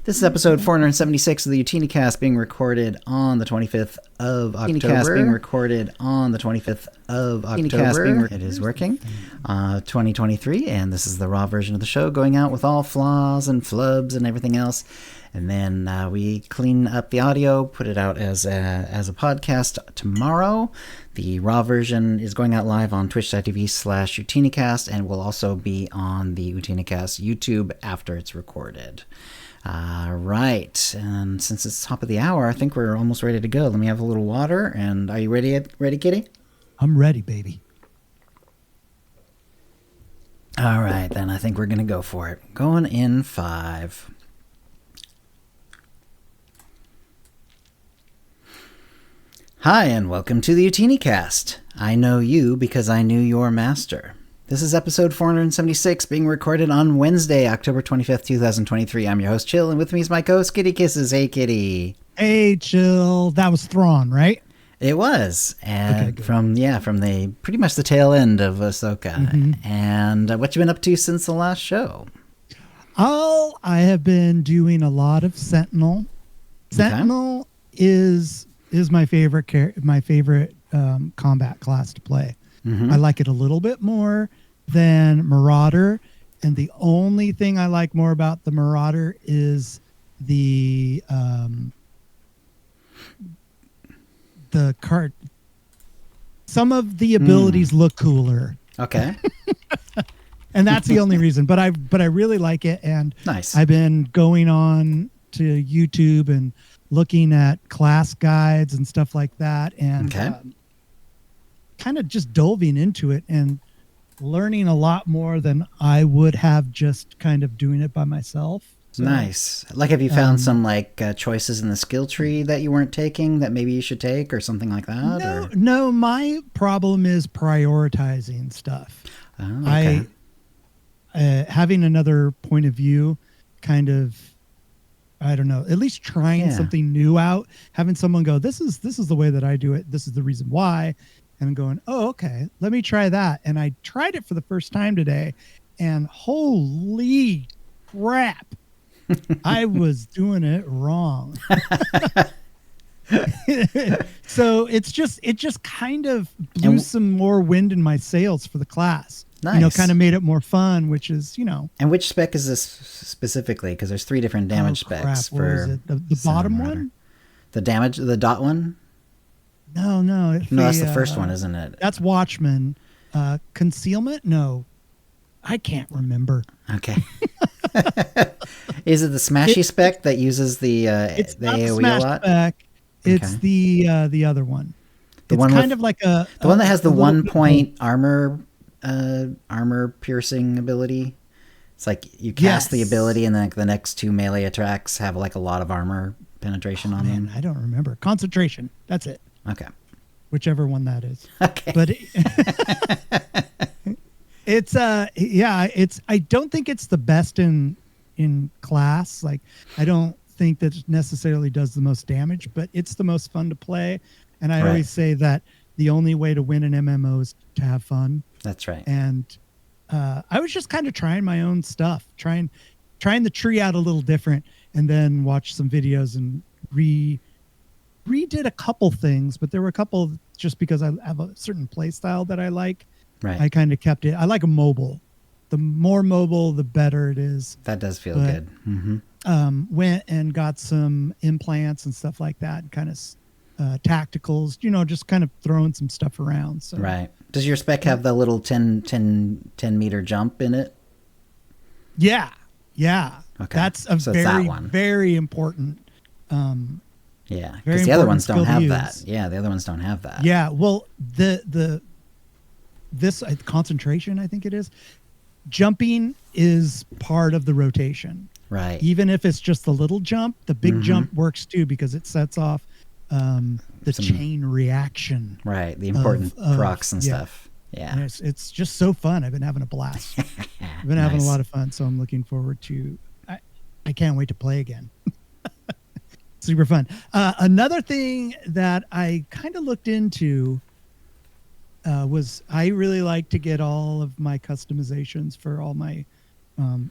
This is episode 476 of the OotiniCast, being recorded on the 25th of October. Being recorded on the 25th of October. It is working. 2023, and this is the raw version of the show, going out with all flaws and flubs and everything else. And then we clean up the audio, put it out as a podcast tomorrow. The raw version is going out live on twitch.tv/OotiniCast, and will also be on the OotiniCast YouTube after it's recorded. Right, and since it's top of the hour, I think we're almost ready to go. Let me have a little water, and are you ready, Kitty? I'm ready, baby. All right, then I think we're going to go for it. Going in 5. Hi, and welcome to the OotiniCast. I know you because I knew your master. This is episode 476, being recorded on Wednesday, October 25th, 2023. I'm your host, Chill, and with me is my co-host, KittyKissz. Hey, Kitty. Hey, Chill. That was Thrawn, right? It was, and from the pretty much the tail end of Ahsoka. Mm-hmm. And what you been up to since the last show? Oh, I have been doing a lot of Sentinel. Sentinel is my favorite combat class to play. Mm-hmm. I like it a little bit more than Marauder, and the only thing I like more about the Marauder is the card. Some of the abilities look cooler. Okay. And that's the only reason. But I really like it, and nice. I've been going on to YouTube and looking at class guides and stuff like that, and kind of just delving into it and learning a lot more than I would have just kind of doing it by myself. So, nice. Like, have you found some choices in the skill tree that you weren't taking that maybe you should take, or something like that? No. My problem is prioritizing stuff. Oh, okay. Having another point of view, kind of, I don't know, at least trying something new out, having someone go, this is the way that I do it. This is the reason why. And I'm going, oh, okay, let me try that. And I tried it for the first time today, and holy crap, I was doing it wrong. So it just kind of blew some more wind in my sails for the class. Nice. Kind of made it more fun, which is, And which spec is this specifically? Because there's 3 different damage specs. What is it? The bottom one? The dot one? No. That's the first one, isn't it? That's Watchman. Concealment? No. I can't remember. Okay. Is it the Smashy spec that uses the AoE a lot? Spec. It's the other one. It's kind of like the one that has the 1-point armor piercing ability. It's like you cast the ability, and then the next 2 melee attacks have a lot of armor penetration on them. I don't remember. Concentration. That's it. Okay. Whichever one that is. Okay. But it's I don't think it's the best in class. Like, I don't think that it necessarily does the most damage, but it's the most fun to play. And I always say that the only way to win an MMO is to have fun. That's right. And I was just kind of trying my own stuff, trying the tree out a little different, and then watched some videos and redid a couple things, but there were a couple just because I have a certain play style that I like. Right. I kind of kept it. I like a mobile. The more mobile, the better it is. That does feel good. Mm-hmm. Went and got some implants and stuff like that, and kind of tacticals, just kind of throwing some stuff around. So. Right. Does your spec have the little 10 meter jump in it? Yeah. Okay. That's very important. Yeah, because the other ones don't have that. Yeah, the other ones don't have that. Yeah, well, this concentration, I think it is. Jumping is part of the rotation. Right. Even if it's just a little jump, the big jump works too, because it sets off the chain reaction. Right, the important procs and stuff. Yeah. And it's just so fun. I've been having a blast. I've been having a lot of fun, so I'm looking forward to. I can't wait to play again. Super fun. Another thing that I kind of looked into was I really like to get all of my customizations for all my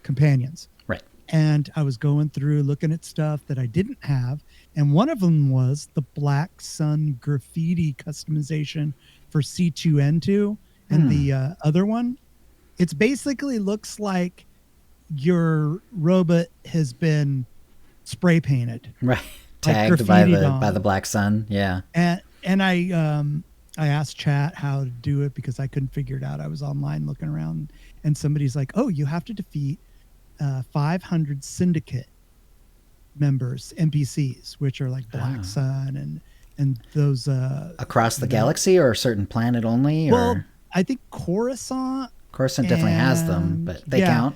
companions. Right. and I was going through looking at stuff that I didn't have, and one of them was the Black Sun graffiti customization for C2N2, and the other one, it's basically looks like your robot has been spray painted, right? Like Tagged by the Black Sun, yeah. And I asked chat how to do it because I couldn't figure it out. I was online looking around, and somebody's like, "Oh, you have to defeat 500 Syndicate members, NPCs, which are like Black Sun and those across the galaxy or a certain planet only." Well, or I think Coruscant definitely has them, but they count.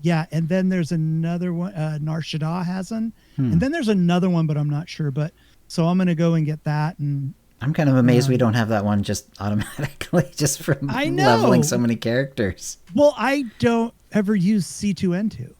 Yeah, and then there's another one. Nar Shaddaa has them, and then there's another one, but I'm not sure. But so I'm gonna go and get that. And I'm kind of amazed we don't have that one just automatically, just from leveling so many characters. Well, I don't ever use C2N2.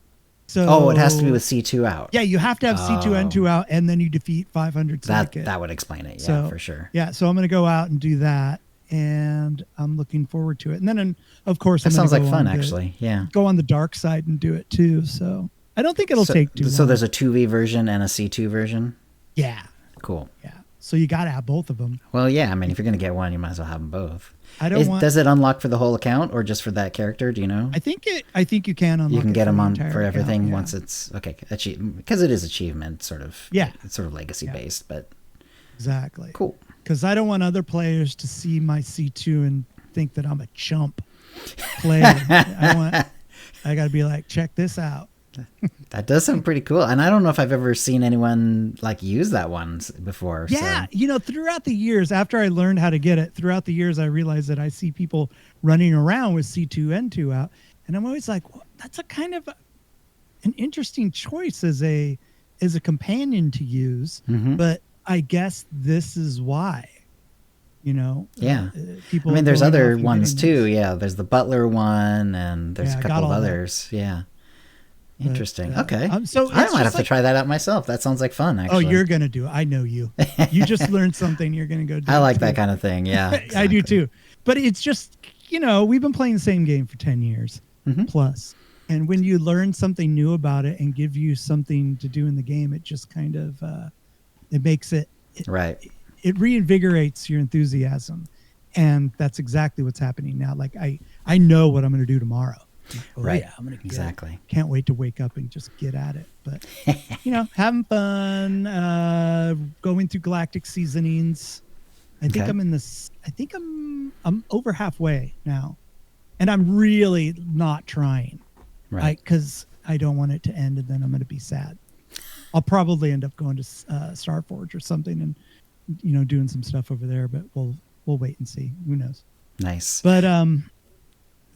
So it has to be with C2 out. Yeah, you have to have C2N2 out, and then you defeat 500 Syndicate. That would explain it. Yeah, for sure. Yeah, so I'm gonna go out and do that. And I'm looking forward to it. And then, of course, that sounds like fun, actually. Yeah, go on the dark side and do it too. So I don't think it'll take too long. So there's a 2V version and a C2 version. Yeah. Cool. Yeah. So you got to have both of them. Well, yeah. I mean, if you're gonna get one, you might as well have them both. Does it unlock for the whole account or just for that character? Do you know? I think you can unlock. You can get them on for everything account, once it's because it is achievement sort of. Yeah. It's sort of legacy based, but exactly. Cool. Because I don't want other players to see my C2 and think that I'm a chump player. I got to be like, check this out. That does sound pretty cool. And I don't know if I've ever seen anyone like use that one before. Yeah. So. Throughout the years, after I learned how to get it, throughout the years, I realized that I see people running around with C2N2 out. And I'm always like, well, that's a kind of an interesting choice as a companion to use. Mm-hmm. But I guess this is why, Yeah. People. I mean, there's other ones too. Yeah. There's the Butler one, and there's a couple of others. That. Yeah. Interesting. But, okay. So I might have to try that out myself. That sounds like fun, actually. Oh, you're going to do it. I know you. You just learned something. You're going to go do I like that kind of thing. Yeah. Exactly. I do too. But it's just, we've been playing the same game for 10 years plus. And when you learn something new about it and give you something to do in the game, it just kind of, it makes it right. It reinvigorates your enthusiasm. And that's exactly what's happening now. Like I know what I'm going to do tomorrow. Right. Yeah, I'm gonna exactly. Can't wait to wake up and just get at it. But having fun, going through galactic seasonings. I think I'm in this. I think I'm over halfway now, and I'm really not trying, right? Because I don't want it to end, and then I'm going to be sad. I'll probably end up going to Starforge or something, and doing some stuff over there. But we'll wait and see. Who knows? Nice. But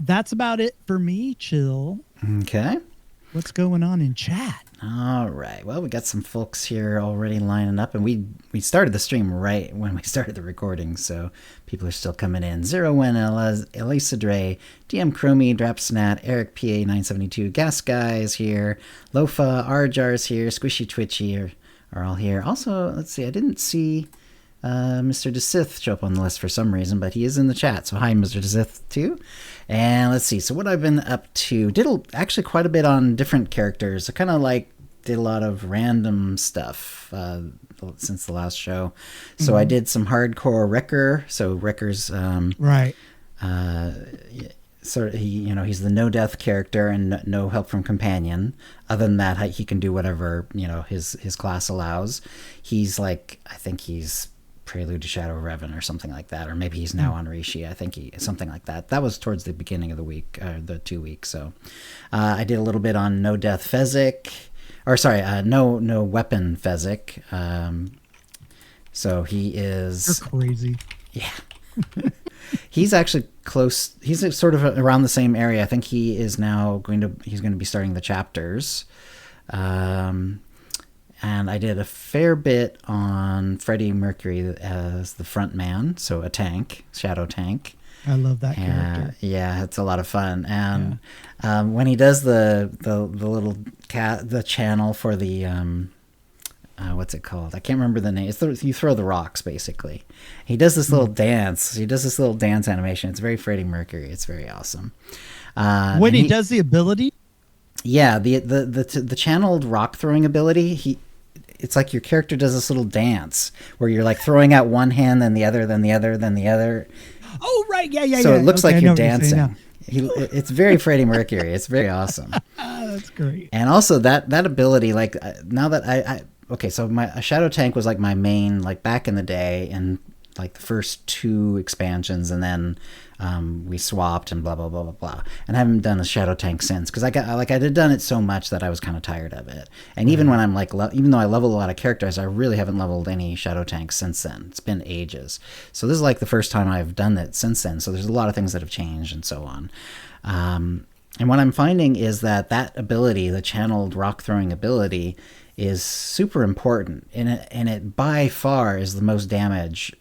that's about it for me, Chill. Okay. What's going on in chat? All right. Well, we got some folks here already lining up, and we started the stream right when we started the recording, so people are still coming in. Zero One Elisa Dre, DM Chromie, Drapsnat, Eric PA 972, Gas Guy is here, Lofa, Arjar is here, Squishy Twitchy are all here. Also, let's see, I didn't see Mr. DeSith show up on the list for some reason, but he is in the chat, so hi, Mr. DeSith, too. And let's see, so what I've been up to, did actually quite a bit on different characters. I kind of did a lot of random stuff since the last show. So I did some hardcore Wrecker, so Wrecker's right. Sort of, he's the no death character and no help from companion. Other than that, he can do whatever his class allows. He's I think he's Prelude to Shadow Revan or something like that, or maybe he's now on Rishi. I think something like that. That was towards the beginning of the week, the 2 weeks. So I did a little bit on no death Fezzik, or sorry, no weapon Fezzik. So he is. You're crazy. Yeah. He's actually close. He's sort of around the same area. I think he is now going to be starting the chapters. And I did a fair bit on Freddie Mercury as the front man, so a tank, shadow tank. I love that character. Yeah, it's a lot of fun. And when he does the little the channel for the what's it called? I can't remember the name. You throw the rocks, basically. He does this little dance. He does this little dance animation. It's very Freddie Mercury. It's very awesome. When he does the ability? Yeah, the channeled rock throwing ability, it's like your character does this little dance where you're like throwing out one hand, then the other, then the other, then the other. Oh, right. Yeah. So it looks okay, like you're dancing. It's very Freddie Mercury. It's very awesome. That's great. And also that ability, like now that okay, so my Shadow Tank was like my main, like back in the day, and like the first 2 expansions, and then we swapped and blah blah blah blah blah, and I haven't done a Shadow Tank since because I had done it so much that I was kind of tired of it. And even when I'm like even though I level a lot of characters, I really haven't leveled any Shadow Tanks since then. It's been ages, so this is like the first time I've done it since then. So there's a lot of things that have changed and so on. And what I'm finding is that ability, the channeled rock throwing ability, is super important, and it by far is the most damage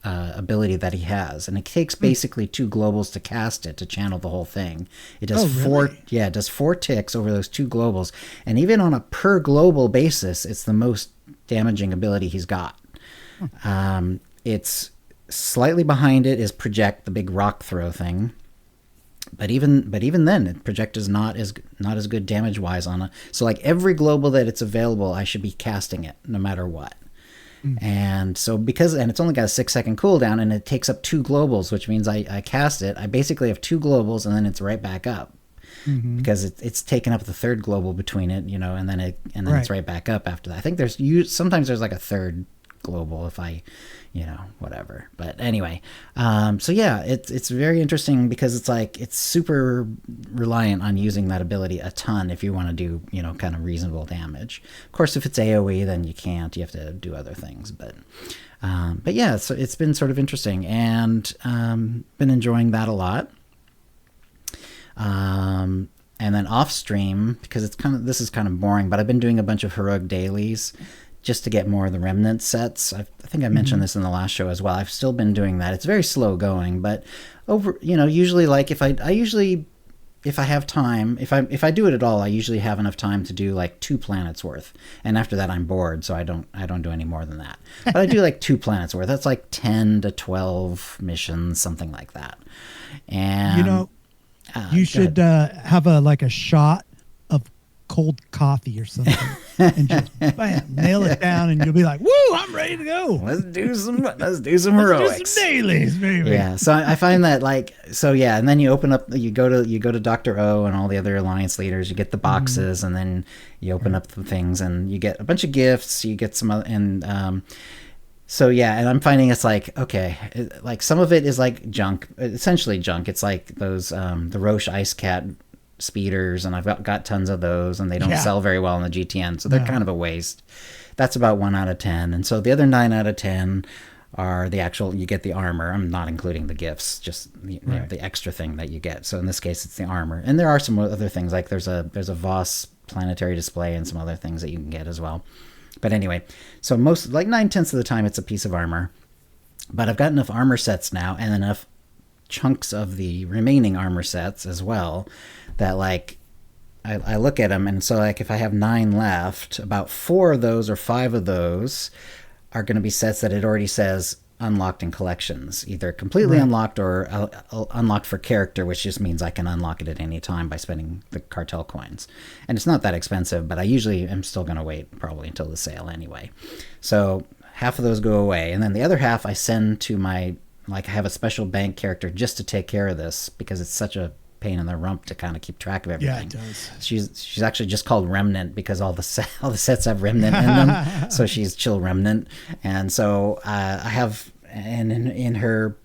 ability that he has, and it takes basically 2 globals to cast it, to channel the whole thing. It does it does 4 ticks over those 2 globals, and even on a per global basis, it's the most damaging ability he's got. It's slightly behind it is project, the big rock throw thing, but even then, project is not as good damage wise on it. So like every global that it's available, I should be casting it no matter what. And so and it's only got a 6-second cooldown, and it takes up 2 globals, which means I cast it. I basically have 2 globals, and then it's right back up because it's taken up the 3rd global between it, and then it's right back up after that. I think sometimes there's like a 3rd global if I, whatever. But anyway, so yeah, it's very interesting because it's like it's super reliant on using that ability a ton if you want to do kind of reasonable damage. Of course, if it's AoE, then you can't. You have to do other things. But yeah, so it's been sort of interesting, and been enjoying that a lot. And then off stream, because this is kind of boring, but I've been doing a bunch of heroic dailies just to get more of the remnant sets. I think I mentioned this in the last show as well. I've still been doing that. It's very slow going, but usually like if I have time, if I do it at all, I usually have enough time to do like 2 planets worth. And after that I'm bored, so I don't do any more than that. But I do like 2 planets worth. That's like 10 to 12 missions, something like that. And you should have a shot of cold coffee or something and just nail it down, and you'll be like, woo, I'm ready to go. Let's do some heroics. Do some dailies, baby. Yeah. So I find that and then you open up, you go to Dr. O and all the other Alliance leaders, you get the boxes, and then you open up the things, and you get a bunch of gifts, you get some other, and so yeah, and I'm finding it's like, okay, like some of it is like junk, essentially junk. It's like those the Roche Ice Cat speeders, and I've got tons of those, and they don't sell very well in the GTN, so they're kind of a waste. That's about 1 out of 10, and so the other 9 out of 10 are the actual, you get the armor. I'm not including the gifts, just the extra thing that you get. So in this case, it's the armor, and there are some other things, like there's a Voss planetary display and some other things that you can get as well. But anyway, so most, like 9/10 of the time, it's a piece of armor, but I've got enough armor sets now, and enough chunks of the remaining armor sets as well, that like I look at them, and so like if I have 9 left, about 4 of those or 5 of those are going to be sets that it already says unlocked in collections, either completely unlocked or unlocked for character, which just means I can unlock it at any time by spending the cartel coins. And it's not that expensive, but I usually am still going to wait probably until the sale anyway. So half of those go away, and then the other half I send to my, like I have a special bank character just to take care of this, because it's such a pain in the rump to kind of keep track of everything. Yeah, it does. She's actually just called Remnant because all the sets have Remnant in them. So she's Chill Remnant, and so I have, and in her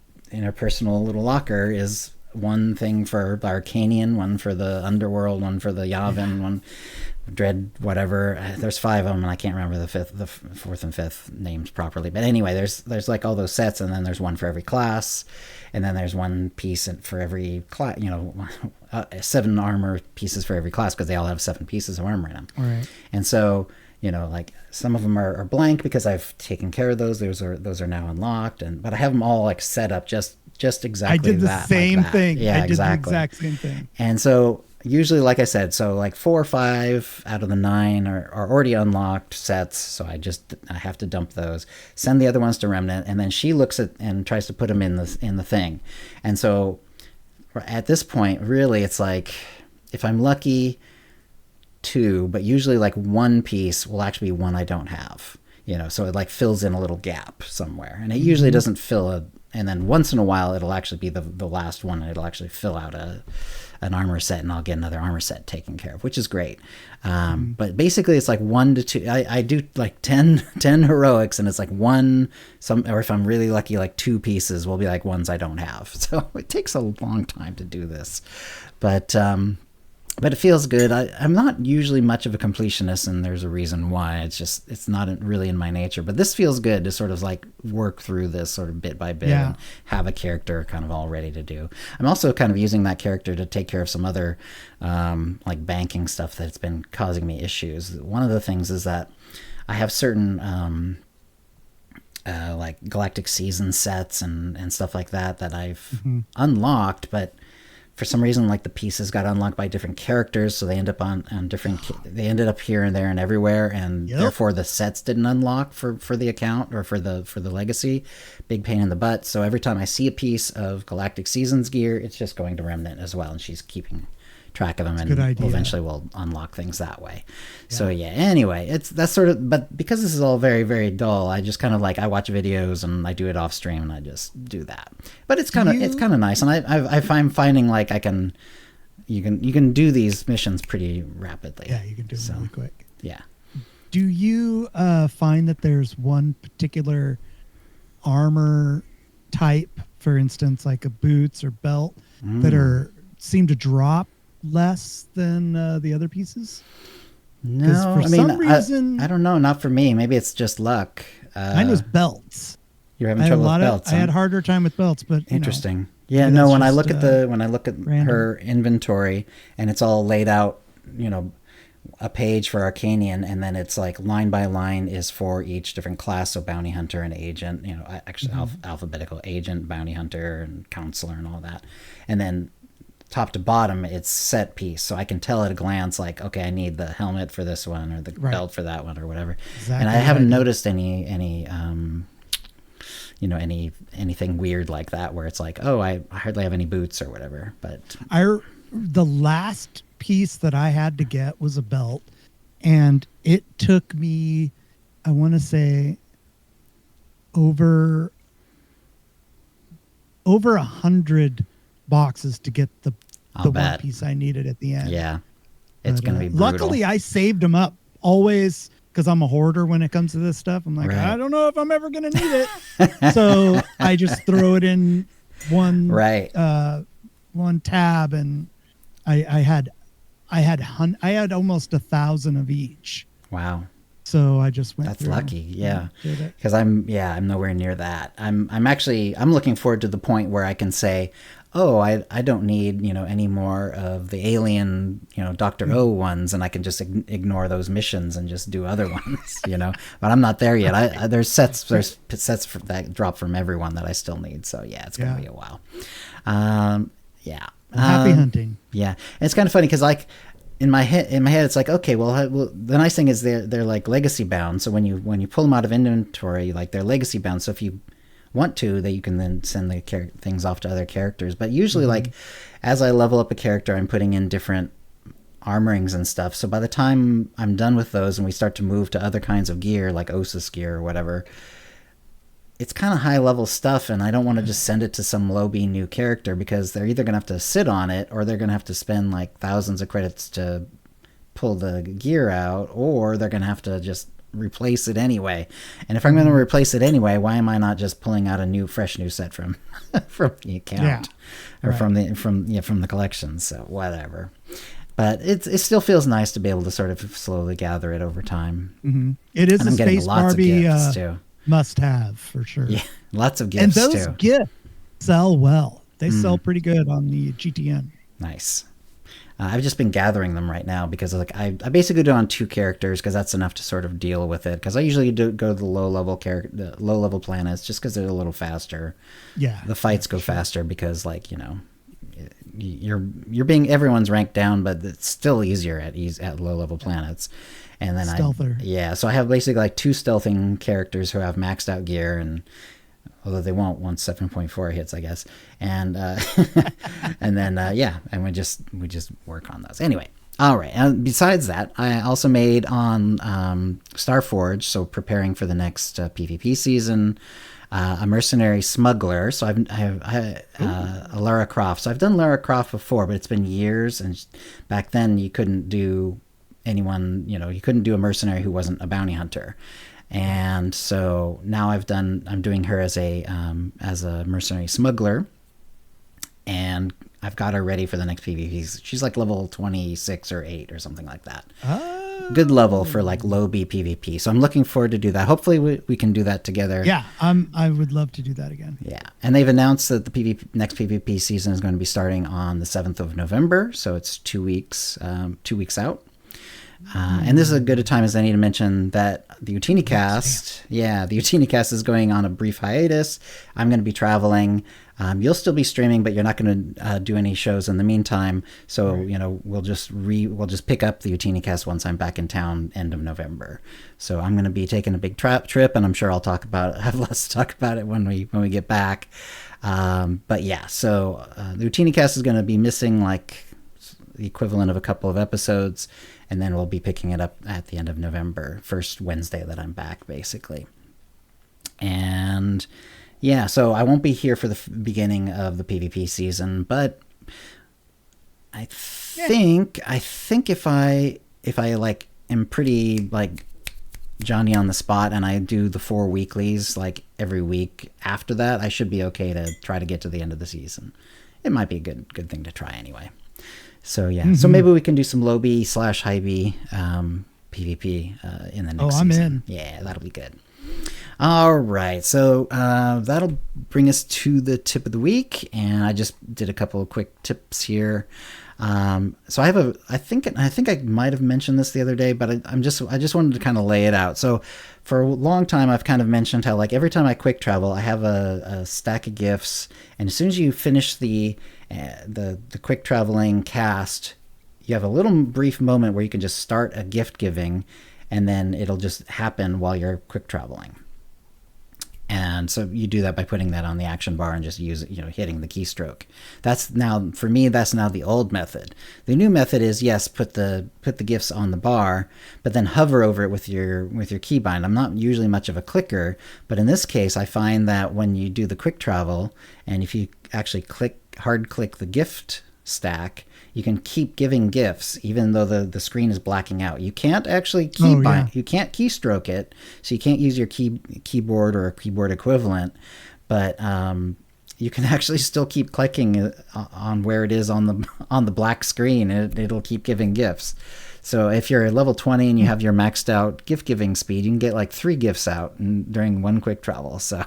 personal little locker is one thing for the Arcanian, one for the Underworld, one for the Yavin, one Dread, whatever. There's 5 of them, and I can't remember the 4th and 5th names properly. But anyway, there's like all those sets, and then there's one for every class, and then there's one piece for every class. 7 armor pieces for every class, because they all have 7 pieces of armor in them. Right. And so like some of them are blank because I've taken care of those. Those are now unlocked, but I have them all like set up just exactly. I did the same thing. Yeah, I did exactly. the exact same thing. And so usually, like I said, so like 4 or 5 out of the 9 are already unlocked sets, so I have to dump those, send the other ones to Remnant, and then she looks at and tries to put them in the thing. And so at this point, really, it's like, if I'm lucky, 2, but usually like one piece will actually be one I don't have. So it like fills in a little gap somewhere, and it usually doesn't fill and then once in a while it'll actually be the last one, and it'll actually fill out an armor set, and I'll get another armor set taken care of, which is great. But basically it's like 1 to 2. I do like 10 heroics, and it's like or if I'm really lucky, like 2 pieces will be like ones I don't have. So it takes a long time to do this, but it feels good. I'm not usually much of a completionist, and there's a reason why. It's not really in my nature. But this feels good to sort of like work through this sort of bit by bit and have a character kind of all ready to do. I'm also kind of using that character to take care of some other like banking stuff that's been causing me issues. One of the things is that I have certain like Galactic Season sets and stuff like that I've unlocked, but for some reason, like the pieces got unlocked by different characters, so they end up on different. They ended up here and there and everywhere, and therefore the sets didn't unlock for the account or for the legacy. Big pain in the butt. So every time I see a piece of Galactic Seasons gear, it's just going to Remnant as well, and she's keeping track of them, and eventually we'll unlock things that way. So anyway, that's sort of, but because this is all very, very dull, I just kind of like, I watch videos and I do it off stream, and I just do that. But it's kind of nice, and I'm finding like you can do these missions pretty rapidly. Yeah, you can do them really quick. Yeah. Do you find that there's one particular armor type, for instance, like a boots or belt, that seem to drop less than the other pieces? No, for some reason, I don't know. Not for me. Maybe it's just luck. Mine was belts. You're having trouble with belts. I had a harder time with belts, but interesting. Yeah, no. When I look at her inventory, and it's all laid out, a page for Arcanian, and then it's like line by line is for each different class, so bounty hunter and agent. Actually alphabetical: agent, bounty hunter, and counselor, and all that, and then top to bottom, it's set piece, so I can tell at a glance, like, okay, I need the helmet for this one, or the belt for that one, or whatever. Exactly. And I haven't noticed anything weird like that, where it's like, oh, I hardly have any boots or whatever. But the last piece that I had to get was a belt, and it took me, I want to say, over 100 boxes to get the one piece I needed at the end. Yeah, it's going to be brutal. Luckily, I saved them up always, because I'm a hoarder when it comes to this stuff. I'm like, I don't know if I'm ever going to need it. So I just throw it in one tab, and I had almost 1,000 of each. Wow. So I just went. That's lucky, yeah. Because I'm nowhere near that. I'm looking forward to the point where I can say, oh, I don't need any more of the alien Dr. O ones, and I can just ignore those missions and just do other ones. But I'm not there yet. There's sets that drop from everyone that I still need. So yeah, it's gonna be a while. Happy hunting. Yeah, and it's kind of funny because like. In my head, it's like, okay, well, the nice thing is they're like legacy bound. So when you pull them out of inventory, like they're legacy bound. So if you want to, that you can then send the things off to other characters. But usually, like as I level up a character, I'm putting in different armorings and stuff. So by the time I'm done with those and we start to move to other kinds of gear, like Osis gear or whatever, it's kind of high level stuff, and I don't want to just send it to some low B new character, because they're either going to have to sit on it, or they're going to have to spend like thousands of credits to pull the gear out, or they're going to have to just replace it anyway. And if I'm going to replace it anyway, why am I not just pulling out a fresh new set from the account or from the collection? So whatever. But it still feels nice to be able to sort of slowly gather it over time. Mm-hmm. It is, and I'm getting lots Barbie, of gifts too. Must have, for sure. Yeah, lots of gifts too. And those gifts sell well. They sell pretty good on the GTN. Nice. I've just been gathering them right now because like I basically do it on 2 characters, because that's enough to sort of deal with it. Because I usually go to the low level planets just because they're a little faster. Yeah. The fights go faster because like everyone's ranked down, but it's still easier at low level planets. And then so I have basically like 2 stealthing characters who have maxed out gear, and although they won't once 7.4 hits, I guess. And and then and we just work on those. Anyway, All right. And besides that, I also made on Starforge, so preparing for the next PvP season, a mercenary smuggler. So I have a Lara Croft. So I've done Lara Croft before, but it's been years. And back then you couldn't do you couldn't do a mercenary who wasn't a bounty hunter. And so now I'm doing her as a mercenary smuggler, and I've got her ready for the next PvP. She's like level 26 or 8 or something like that. Good level for like low B PvP. So I'm looking forward to do that. Hopefully we can do that together. Yeah, I would love to do that again. Yeah, and they've announced that the next PvP season is going to be starting on the 7th of November. So it's 2 weeks out. And this is as good a time as any to mention that the OotiniCast is going on a brief hiatus. I'm going to be traveling. You'll still be streaming, but you're not going to do any shows in the meantime. So, we'll just pick up the OotiniCast once I'm back in town, end of November. So I'm going to be taking a big trip, and I'm sure I'll have lots to talk about it when we get back. But yeah, so the OotiniCast is going to be missing like the equivalent of a couple of episodes, and then we'll be picking it up at the end of November, first Wednesday that I'm back, basically. And yeah, so I won't be here for the beginning of the PvP season, but I think if I like am pretty like Johnny on the spot and I do the 4 weeklies like every week after that, I should be okay to try to get to the end of the season. It might be a good thing to try anyway. So yeah, so maybe we can do some low B / high B PvP in the next season. I'm in. Yeah, that'll be good. All right, so that'll bring us to the tip of the week, and I just did a couple of quick tips here. So I think I might have mentioned this the other day, but I just wanted to kind of lay it out. So for a long time, I've kind of mentioned how like every time I quick travel, I have a stack of gifts, and as soon as you finish the quick traveling cast, you have a little brief moment where you can just start a gift giving, and then it'll just happen while you're quick traveling. And so you do that by putting that on the action bar and just hitting the keystroke. That's now the old method. The new method is, yes, put the gifts on the bar, but then hover over it with your keybind. I'm not usually much of a clicker, but in this case, I find that when you do the quick travel, and if you actually hard click the gift stack, you can keep giving gifts even though the screen is blacking out. You can't actually you can't keystroke it, so you can't use your keyboard or a keyboard equivalent, but you can actually still keep clicking on where it is on the black screen. It'll keep giving gifts. So if you're at level 20 and you have your maxed out gift giving speed, you can get like 3 gifts out during one quick travel. So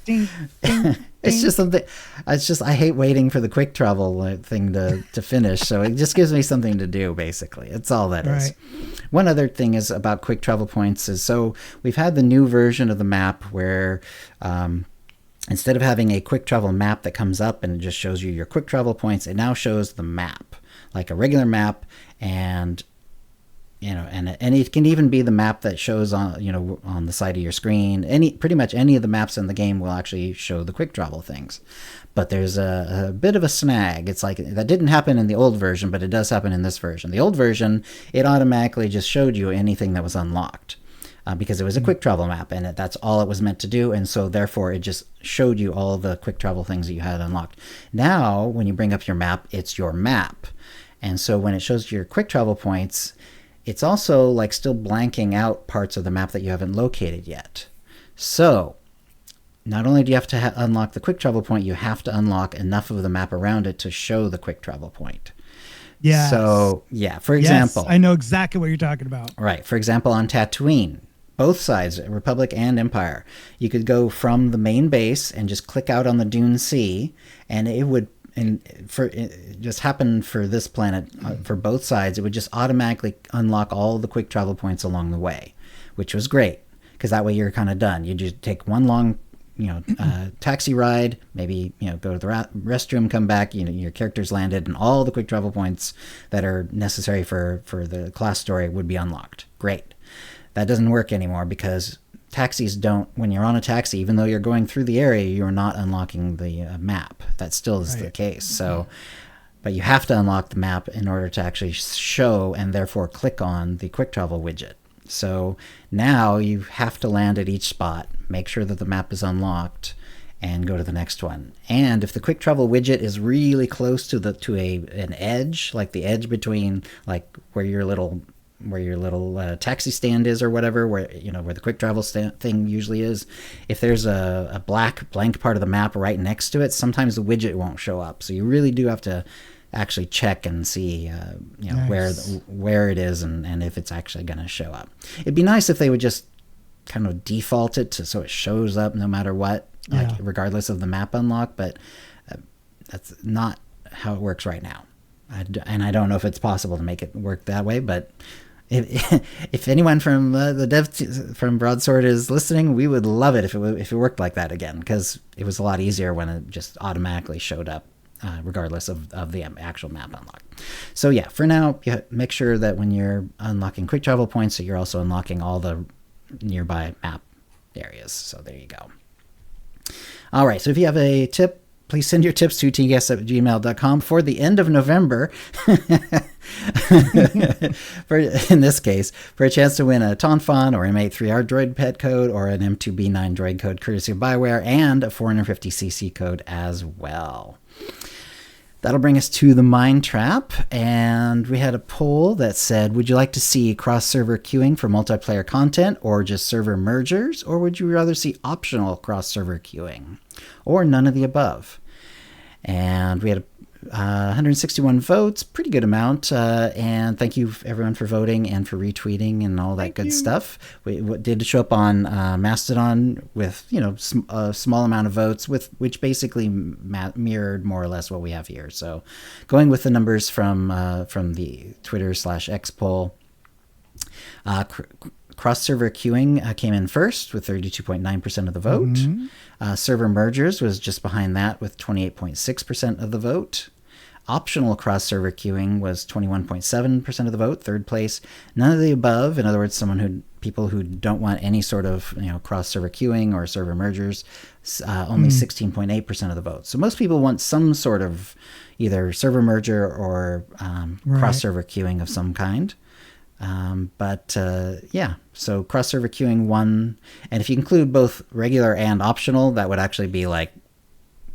ding, ding. It's just something. I hate waiting for the quick travel thing to finish. So it just gives me something to do. Basically, it's all that is. One other thing is about quick travel points is, so we've had the new version of the map where instead of having a quick travel map that comes up and it just shows you your quick travel points, it now shows the map like a regular map, and and it can even be the map that shows on the side of your screen. Pretty much any of the maps in the game will actually show the quick travel things. But there's a bit of a snag. It's like that didn't happen in the old version, but it does happen in this version. The old version, it automatically just showed you anything that was unlocked because it was a quick travel map, and that's all it was meant to do. And so therefore it just showed you all the quick travel things that you had unlocked. Now, when you bring up your map, it's your map. And so when it shows your quick travel points, it's also like still blanking out parts of the map that you haven't located yet. So not only do you have to unlock the quick travel point, you have to unlock enough of the map around it to show the quick travel point. Yeah. So yeah, for example, I know exactly what you're talking about. Right. For example, on Tatooine, both sides, Republic and Empire, you could go from the main base and just click out on the Dune Sea, and it would. And it just happened for this planet, for both sides, it would just automatically unlock all the quick travel points along the way, which was great because that way you're kind of done. You just take one long, taxi ride, maybe, go to the restroom, come back, your character's landed, and all the quick travel points that are necessary for the class story would be unlocked. Great. That doesn't work anymore because taxis don't, when you're on a taxi, even though you're going through the area, you're not unlocking the map. That still is the case. So but you have to unlock the map in order to actually show and therefore click on the quick travel widget. So now you have to land at each spot, make sure that the map is unlocked, and go to the next one. And if the quick travel widget is really close to an edge, like the edge between like where your little taxi stand is or whatever, where the quick travel thing usually is, if there's a blank part of the map right next to it, sometimes the widget won't show up. So you really do have to actually check and see nice. where it is and if it's actually going to show up. It'd be nice if they would just kind of default it so it shows up no matter what, like regardless of the map unlock, but that's not how it works right now. And I don't know if it's possible to make it work that way, but if anyone from the dev from Broadsword is listening, we would love it if it worked like that again, because it was a lot easier when it just automatically showed up, regardless of the actual map unlock. So yeah, for now, make sure that when you're unlocking quick travel points, that you're also unlocking all the nearby map areas. So there you go. All right, so if you have a tip, please send your tips to OotiniCast@gmail.com for the end of November. In this case, for a chance to win a Tonfon or M83R droid pet code or an M2B9 droid code courtesy of Bioware, and a 450cc code as well. That'll bring us to the Mind Trap, and we had a poll that said, would you like to see cross-server queuing for multiplayer content or just server mergers, or would you rather see optional cross-server queuing, or none of the above? And we had 161 votes, pretty good amount, and thank you everyone for voting and for retweeting and all that good stuff. We did show up on Mastodon with a small amount of votes, which basically mirrored more or less what we have here. So going with the numbers from the Twitter/X poll, cross-server queuing came in first with 32.9% of the vote. Mm-hmm. Server mergers was just behind that with 28.6% of the vote. Optional cross-server queuing was 21.7% of the vote, third place. None of the above, in other words, people who don't want any sort of cross-server queuing or server mergers, only 16.8% of the vote. So most people want some sort of either server merger or cross-server queuing of some kind. So cross-server queuing won, and if you include both regular and optional, that would actually be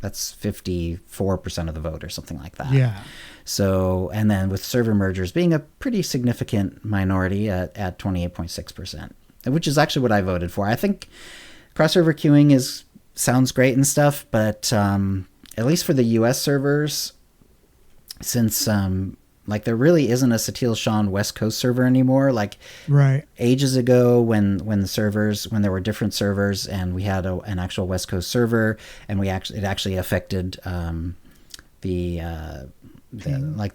that's 54% of the vote or something like that. Yeah. So, and then with server mergers being a pretty significant minority at 28.6%, which is actually what I voted for. I think cross-server queuing sounds great and stuff, but at least for the US servers, since there really isn't a Satil Shan West Coast server anymore. Ages ago, when there were different servers, and we had an actual West Coast server, and it actually affected the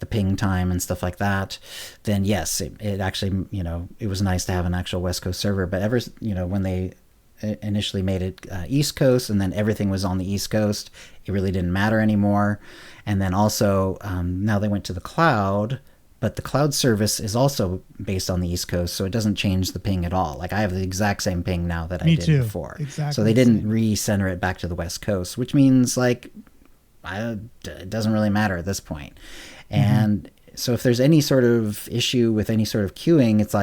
ping time and stuff like that. Then yes, it actually it was nice to have an actual West Coast server. But when they initially made it East Coast, and then everything was on the East Coast, it really didn't matter anymore. And then also now they went to the cloud, but the cloud service is also based on the East Coast, so it doesn't change the ping at all. I have the exact same ping now that I did before. Exactly. So they didn't recenter it back to the West Coast, which means it doesn't really matter at this point. And so if there's any sort of issue with any sort of queuing, it's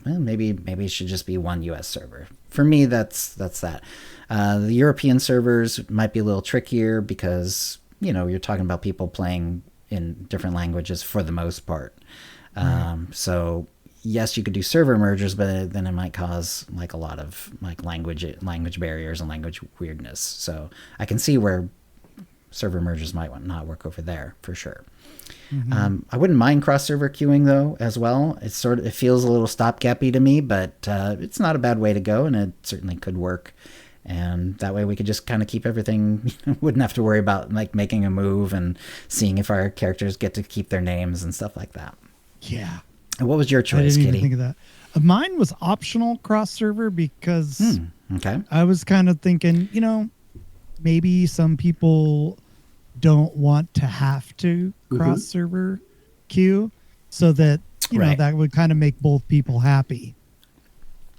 maybe it should just be one US server. For me, that's that. The European servers might be a little trickier because you're talking about people playing in different languages for the most part. So yes, you could do server mergers, but then it might cause a lot of language barriers and language weirdness. So I can see where server mergers might not work over there for sure. I wouldn't mind cross-server queuing though as well. It feels a little stopgappy to me, but it's not a bad way to go, and it certainly could work. And that way we could just kind of keep everything, wouldn't have to worry about making a move and seeing if our characters get to keep their names and stuff like that. Yeah. And what was your choice, Kitty? I didn't even think of that. Mine was optional cross-server because okay. I was kind of thinking, maybe some people don't want to have to cross-server queue, so that, that would kind of make both people happy.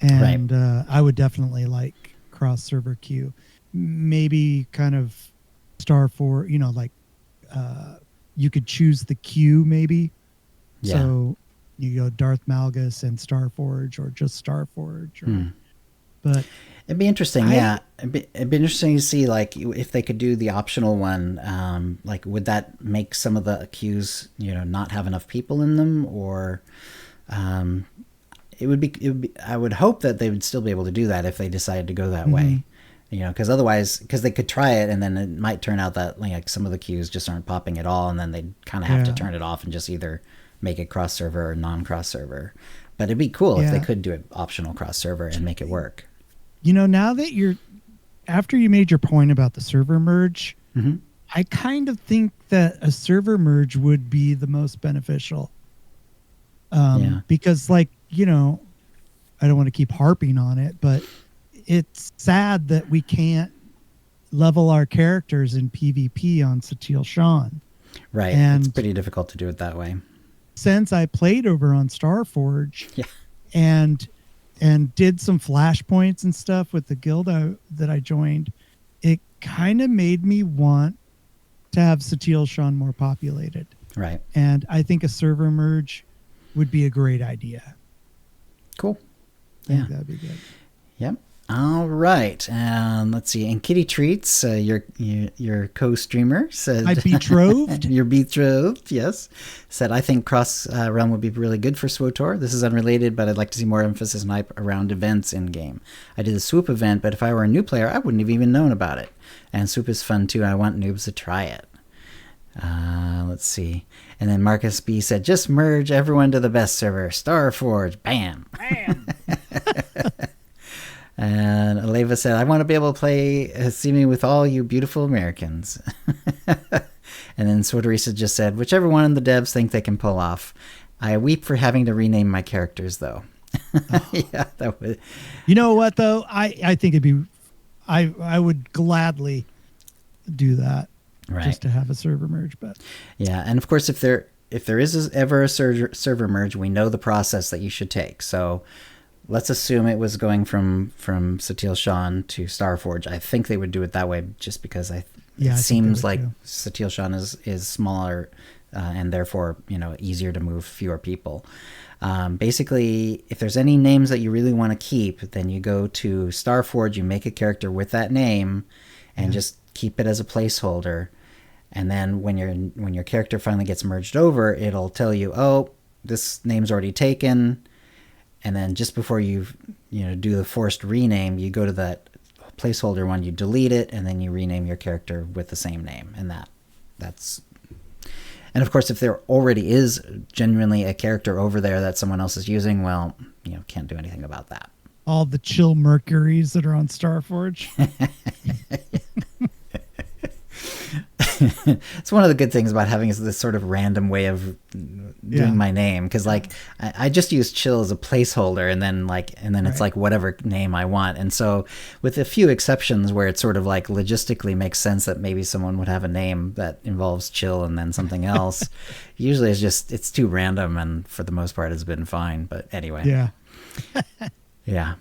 And I would definitely like cross-server queue. Maybe kind of star for, you could choose the queue maybe. Yeah. So you go Darth Malgus and Starforge, or just Starforge. But it'd be interesting. It'd be interesting to see like if they could do the optional one. Like, would that make some of the queues, not have enough people in them, or it would be. I would hope that they would still be able to do that if they decided to go that way. Because otherwise, because they could try it and then it might turn out that like some of the queues just aren't popping at all, and then they'd kind of have to turn it off and just either make it cross server or non-cross server. But it'd be cool if they could do it optional cross server and make it work. Now that after you made your point about the server merge, I kind of think that a server merge would be the most beneficial. Because like, I don't want to keep harping on it, but it's sad that we can't level our characters in PvP on Satil Shan. Right. And it's pretty difficult to do it that way. Since I played over on Starforge and did some flashpoints and stuff with the guild that I joined, it kind of made me want to have Satil Shan more populated. Right. And I think a server merge would be a great idea. Cool. I think that'd be good. Yep. All right. Let's see. And Kitty Treats, your co-streamer, said... My betrothed? Your betrothed, yes. Said, I think cross-realm would be really good for SWTOR. This is unrelated, but I'd like to see more emphasis and hype around events in-game. I did the Swoop event, but if I were a new player, I wouldn't have even known about it. And Swoop is fun, too. I want noobs to try it. Let's see. And then Marcus B said, just merge everyone to the best server. Starforge. Bam. Bam. And Aleva said, I want to be able to play See Me with all you beautiful Americans. And then Swadarisa just said, whichever one the devs think they can pull off. I weep for having to rename my characters, though. Yeah, that would. You know what, though? I think it'd be... I would gladly do that. Right. Just to have a server merge. But yeah, and of course, if there is ever a server merge, we know the process that you should take. So let's assume it was going from Satil Shan to Starforge. I think they would do it that way just because it seems like Satil Shan is smaller and therefore easier to move fewer people. Basically, if there's any names that you really want to keep, then you go to Starforge, you make a character with that name, and just keep it as a placeholder. And then when your character finally gets merged over, it'll tell you, oh, this name's already taken. And then just before you do the forced rename, you go to that placeholder one, you delete it, and then you rename your character with the same name. And that's... And of course, if there already is genuinely a character over there that someone else is using, well, can't do anything about that. All the chill Mercuries that are on Starforge. It's one of the good things about having this sort of random way of doing my name, because like I just use chill as a placeholder, and then it's like whatever name I want. And so with a few exceptions where it sort of like logistically makes sense that maybe someone would have a name that involves chill and then something else, usually it's too random, and for the most part it's been fine. But anyway, yeah.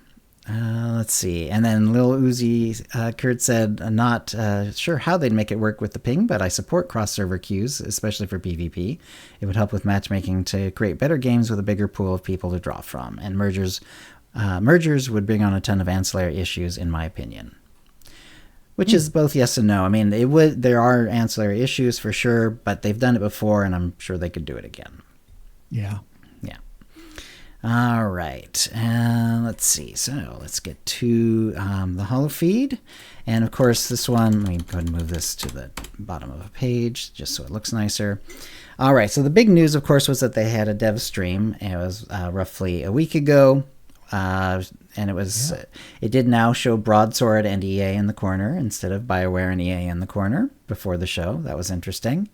Let's see. And then Lil Uzi Kurt said, not sure how they'd make it work with the ping, but I support cross-server queues, especially for PvP. It would help with matchmaking to create better games with a bigger pool of people to draw from. And mergers would bring on a ton of ancillary issues, in my opinion. Which is both yes and no. I mean, there are ancillary issues for sure, but they've done it before, and I'm sure they could do it again. Yeah. All right, let's see. So let's get to the holo feed. And of course, this one, let me go ahead and move this to the bottom of a page just so it looks nicer. All right, so the big news, of course, was that they had a dev stream. It was roughly a week ago. And it did now show Broadsword and EA in the corner instead of BioWare and EA in the corner before the show. That was interesting.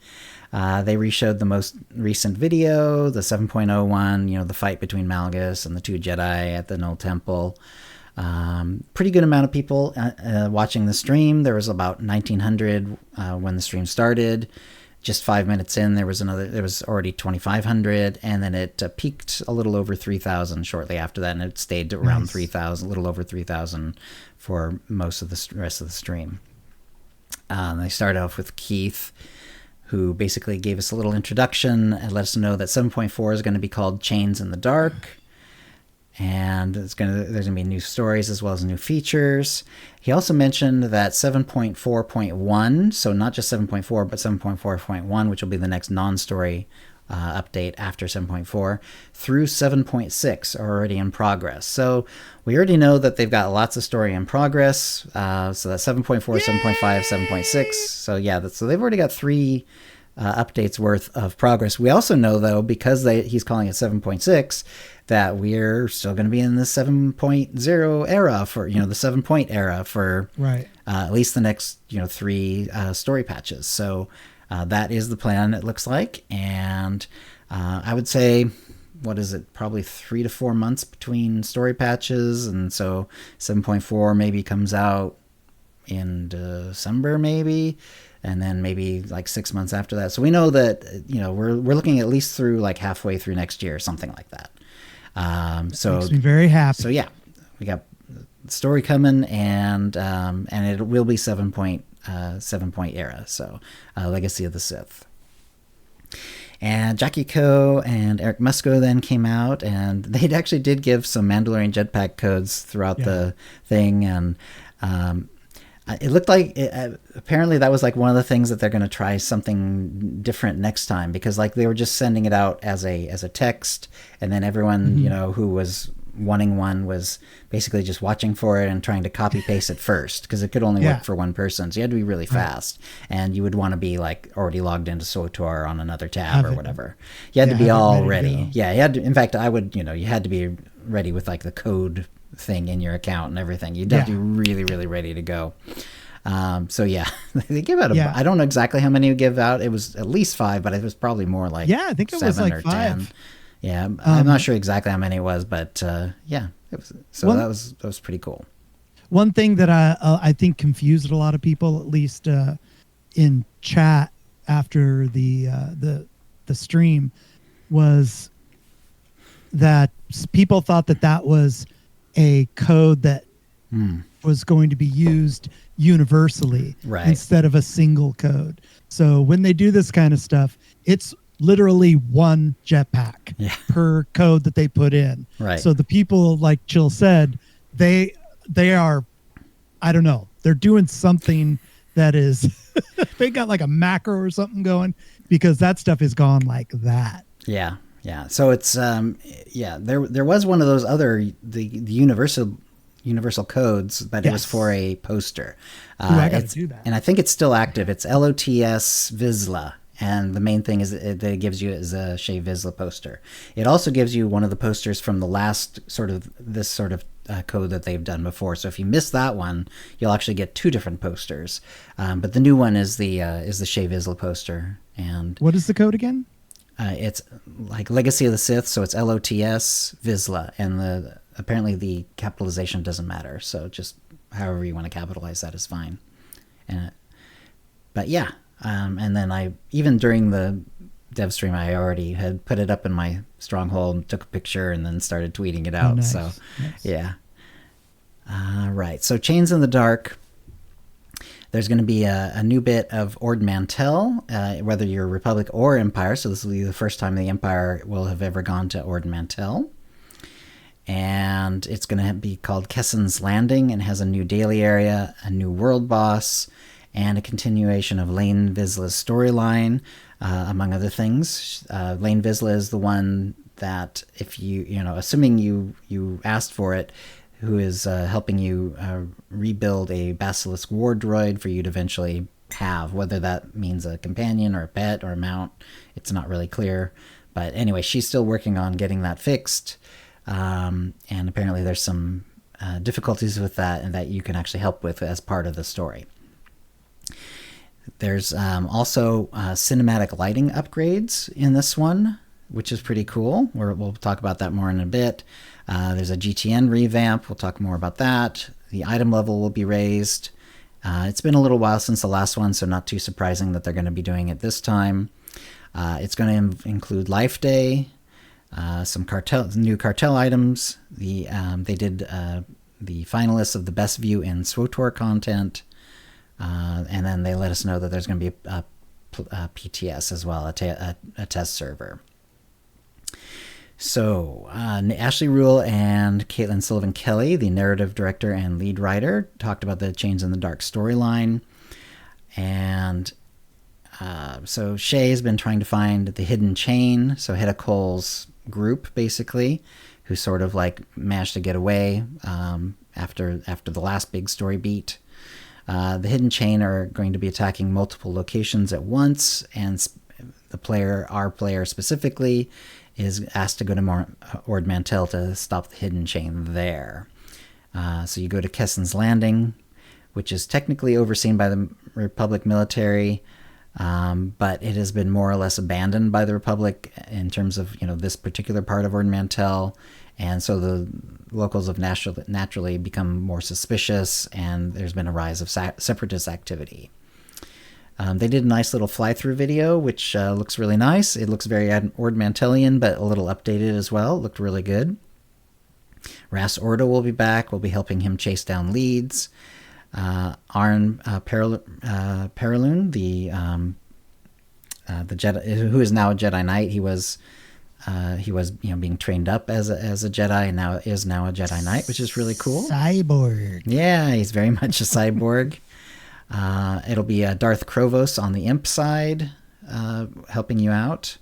They reshowed the most recent video, the 7.01, the fight between Malgus and the two Jedi at the Null Temple. Pretty good amount of people watching the stream. There was about 1,900 when the stream started. Just 5 minutes in, there was already 2,500, and then it peaked a little over 3,000 shortly after that, and it stayed around 3,000, a little over 3,000 for most of the rest of the stream. They started off with Keith, who basically gave us a little introduction and let us know that 7.4 is going to be called Chains in the Dark. And there's going to be new stories as well as new features. He also mentioned that 7.4.1, so not just 7.4, but 7.4.1, which will be the next non-story update after 7.4, through 7.6 are already in progress. So we already know that they've got lots of story in progress. So that's 7.4, 7.5, 7.6. So yeah, so they've already got 3 updates worth of progress. We also know, though, because he's calling it 7.6, that we're still going to be in the 7.0 era for, the 7-point era for at least the next, 3 story patches. So that is the plan, it looks like. And I would say, what is it? Probably 3 to 4 months between story patches. And so 7.4 maybe comes out in December, maybe. And then maybe like 6 months after that. So we know that, we're looking at least through like halfway through next year, something like that. So makes me very happy. So yeah, we got the story coming, and it will be 7-point era. So Legacy of the Sith. And Jackie Ko and Eric Musco then came out, and they actually did give some Mandalorian jetpack codes throughout the thing, and it looked like apparently that was like one of the things that they're going to try something different next time, because like they were just sending it out as a text, and then everyone who was wanting one was basically just watching for it and trying to copy paste it first, because it could only work for one person, so you had to be really fast, and you would want to be like already logged into SWTOR on another tab or whatever. You had to be all ready. Yeah, you had to. In fact, you had to be ready with like the code thing in your account and everything. You'd have to be really, really ready to go. So yeah, they give out I don't know exactly how many you give out. It was at least 5, but it was probably more like I think it was like 5. 10. Yeah, I'm not sure exactly how many it was, but yeah, it was. So that was pretty cool. One thing that I think confused a lot of people, at least in chat after the stream, was that people thought that was a code that was going to be used universally instead of a single code. So when they do this kind of stuff, it's literally one jetpack per code that they put in. Right. So the people, like Chill said, they are, I don't know, they're doing something that is, they got like a macro or something going, because that stuff is gone like that. Yeah. Yeah. So it's, there was one of those other, the universal codes, but it was for a poster. I got to do that. And I think it's still active. It's LOTS Vizsla. And the main thing is that it gives you is a Shae Vizsla poster. It also gives you one of the posters from the last this sort of code that they've done before. So if you miss that one, you'll actually get 2 different posters. But the new one is the Shae Vizsla poster. And what is the code again? It's like Legacy of the Sith, so it's LOTS Vizsla, and apparently the capitalization doesn't matter. So just however you want to capitalize that is fine. But yeah. And then even during the dev stream, I already had put it up in my stronghold, took a picture, and then started tweeting it out. Nice. So, yeah. Right. So Chains in the Dark, there's going to be a new bit of Ord Mantell, whether you're Republic or Empire. So this will be the first time the Empire will have ever gone to Ord Mantell. And it's going to be called Kessen's Landing, and has a new daily area, a new world boss, and a continuation of Lane Vizsla's storyline, among other things. Lane Vizsla is the one that, if assuming you asked for it, who is helping you rebuild a Basilisk war droid for you to eventually have, whether that means a companion or a pet or a mount. It's not really clear. But anyway, she's still working on getting that fixed. And apparently there's some difficulties with that, and that you can actually help with as part of the story. There's also cinematic lighting upgrades in this one, which is pretty cool. We'll talk about that more in a bit. There's a GTN revamp. We'll talk more about that. The item level will be raised. It's been a little while since the last one, so not too surprising that they're going to be doing it this time. It's going to include Life Day, some new cartel items. They did the finalists of the best view in SWTOR content. And then they let us know that there's going to be a PTS as well, a test server. So Ashley Rule and Caitlin Sullivan Kelly, the narrative director and lead writer, talked about the Chains in the Dark storyline. And so Shay has been trying to find the hidden chain, so Hedda Cole's group, basically, who sort of like managed to get away after the last big story beat. The hidden chain are going to be attacking multiple locations at once, and our player specifically, is asked to go to Ord Mantell to stop the hidden chain there. So you go to Kessen's Landing, which is technically overseen by the Republic military, but it has been more or less abandoned by the Republic in terms of this particular part of Ord Mantell, and so the locals have naturally become more suspicious, and there's been a rise of separatist activity. They did a nice little fly-through video, which looks really nice. It looks very Ord Mantellian, but a little updated as well. It looked really good. Ras Ordo will be back. We'll be helping him chase down leads. Arn Paraloon, the Jedi, who is now a Jedi Knight. He was being trained up as a Jedi, and now is a Jedi Knight, which is really cool. Cyborg. Yeah, he's very much a cyborg. It'll be Darth Krovos on the Imp side, helping you out.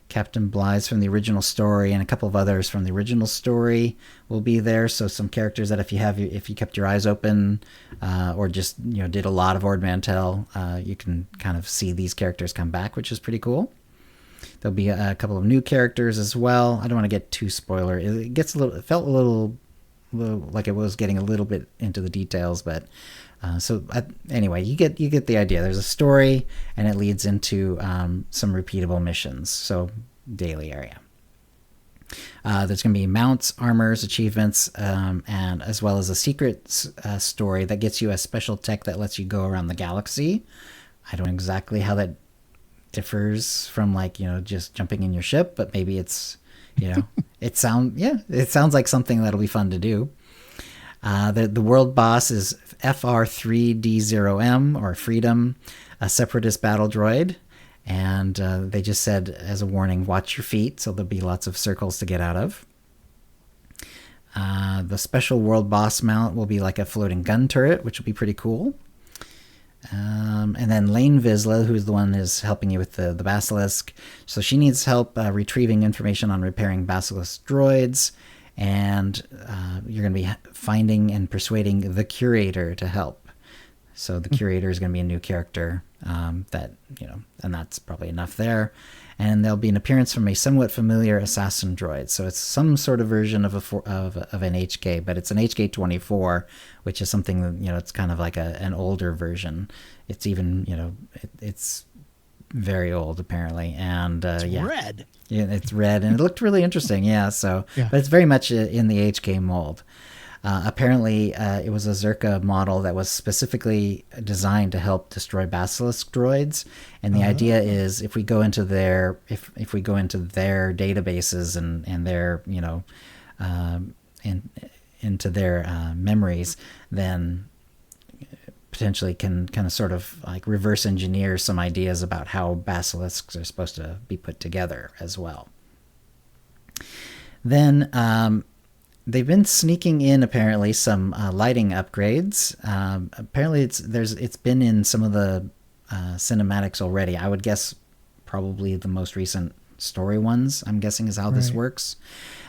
Captain Blythe from the original story and a couple of others from the original story will be there. So some characters that if you kept your eyes open, or just did a lot of Ord Mantell, you can kind of see these characters come back, which is pretty cool. There'll be a couple of new characters as well. I don't want to get too spoiler. It felt a little like it was getting a little bit into the details, but. Anyway, you get the idea. There's a story, and it leads into some repeatable missions. So daily area. There's going to be mounts, armors, achievements, and as well as a secret story that gets you a special tech that lets you go around the galaxy. I don't know exactly how that differs from just jumping in your ship, but maybe it's it sounds like something that'll be fun to do. The world boss is FR3D0M, or Freedom, a separatist battle droid. And they just said, as a warning, watch your feet, so there'll be lots of circles to get out of. The special world boss mount will be like a floating gun turret, which will be pretty cool. And then Lane Vizsla, who's the one who's helping you with the Basilisk. So she needs help retrieving information on repairing Basilisk droids. And you're going to be finding and persuading the Curator to help. So the Curator is going to be a new character and that's probably enough there. And there'll be an appearance from a somewhat familiar assassin droid. So it's some sort of version of an HK, but it's an HK-24, which is something that, it's kind of like an older version. It's even, it's very old apparently, and red. Yeah, it's red, and it looked really interesting. Yeah, but it's very much in the HK mold. Apparently, it was a Zerka model that was specifically designed to help destroy Basilisk droids, and the idea is if we go into their databases and their into their memories, then potentially can kind of sort of like reverse engineer some ideas about how basilisks are supposed to be put together as well. Then they've been sneaking in apparently some lighting upgrades. Apparently it's been in some of the cinematics already. I would guess probably the most recent story ones, I'm guessing, is how this works.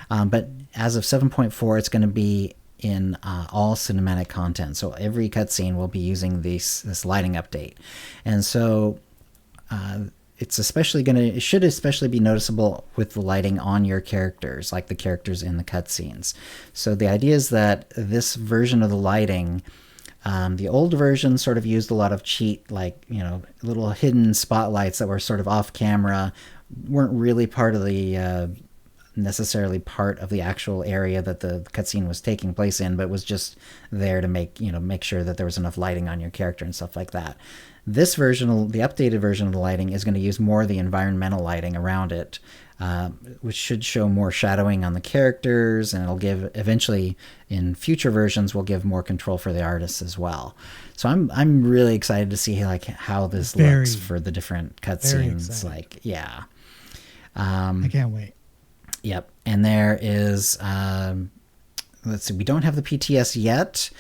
But as of 7.4, it's going to be in all cinematic content. So every cutscene will be using this lighting update. And so it should especially be noticeable with the lighting on your characters, like the characters in the cutscenes. So the idea is that this version of the lighting, the old version sort of used a lot of cheat, like, little hidden spotlights that were sort of off camera, weren't really part of the necessarily part of the actual area that the cutscene was taking place in, but was just there to make sure that there was enough lighting on your character and stuff like that. This version, the updated version of the lighting, is going to use more of the environmental lighting around it, which should show more shadowing on the characters, and it'll give, eventually in future versions, will give more control for the artists as well. So I'm really excited to see like how this looks for the different cutscenes. Like, yeah. I can't wait. Yep. And there is, let's see, we don't have the PTS yet.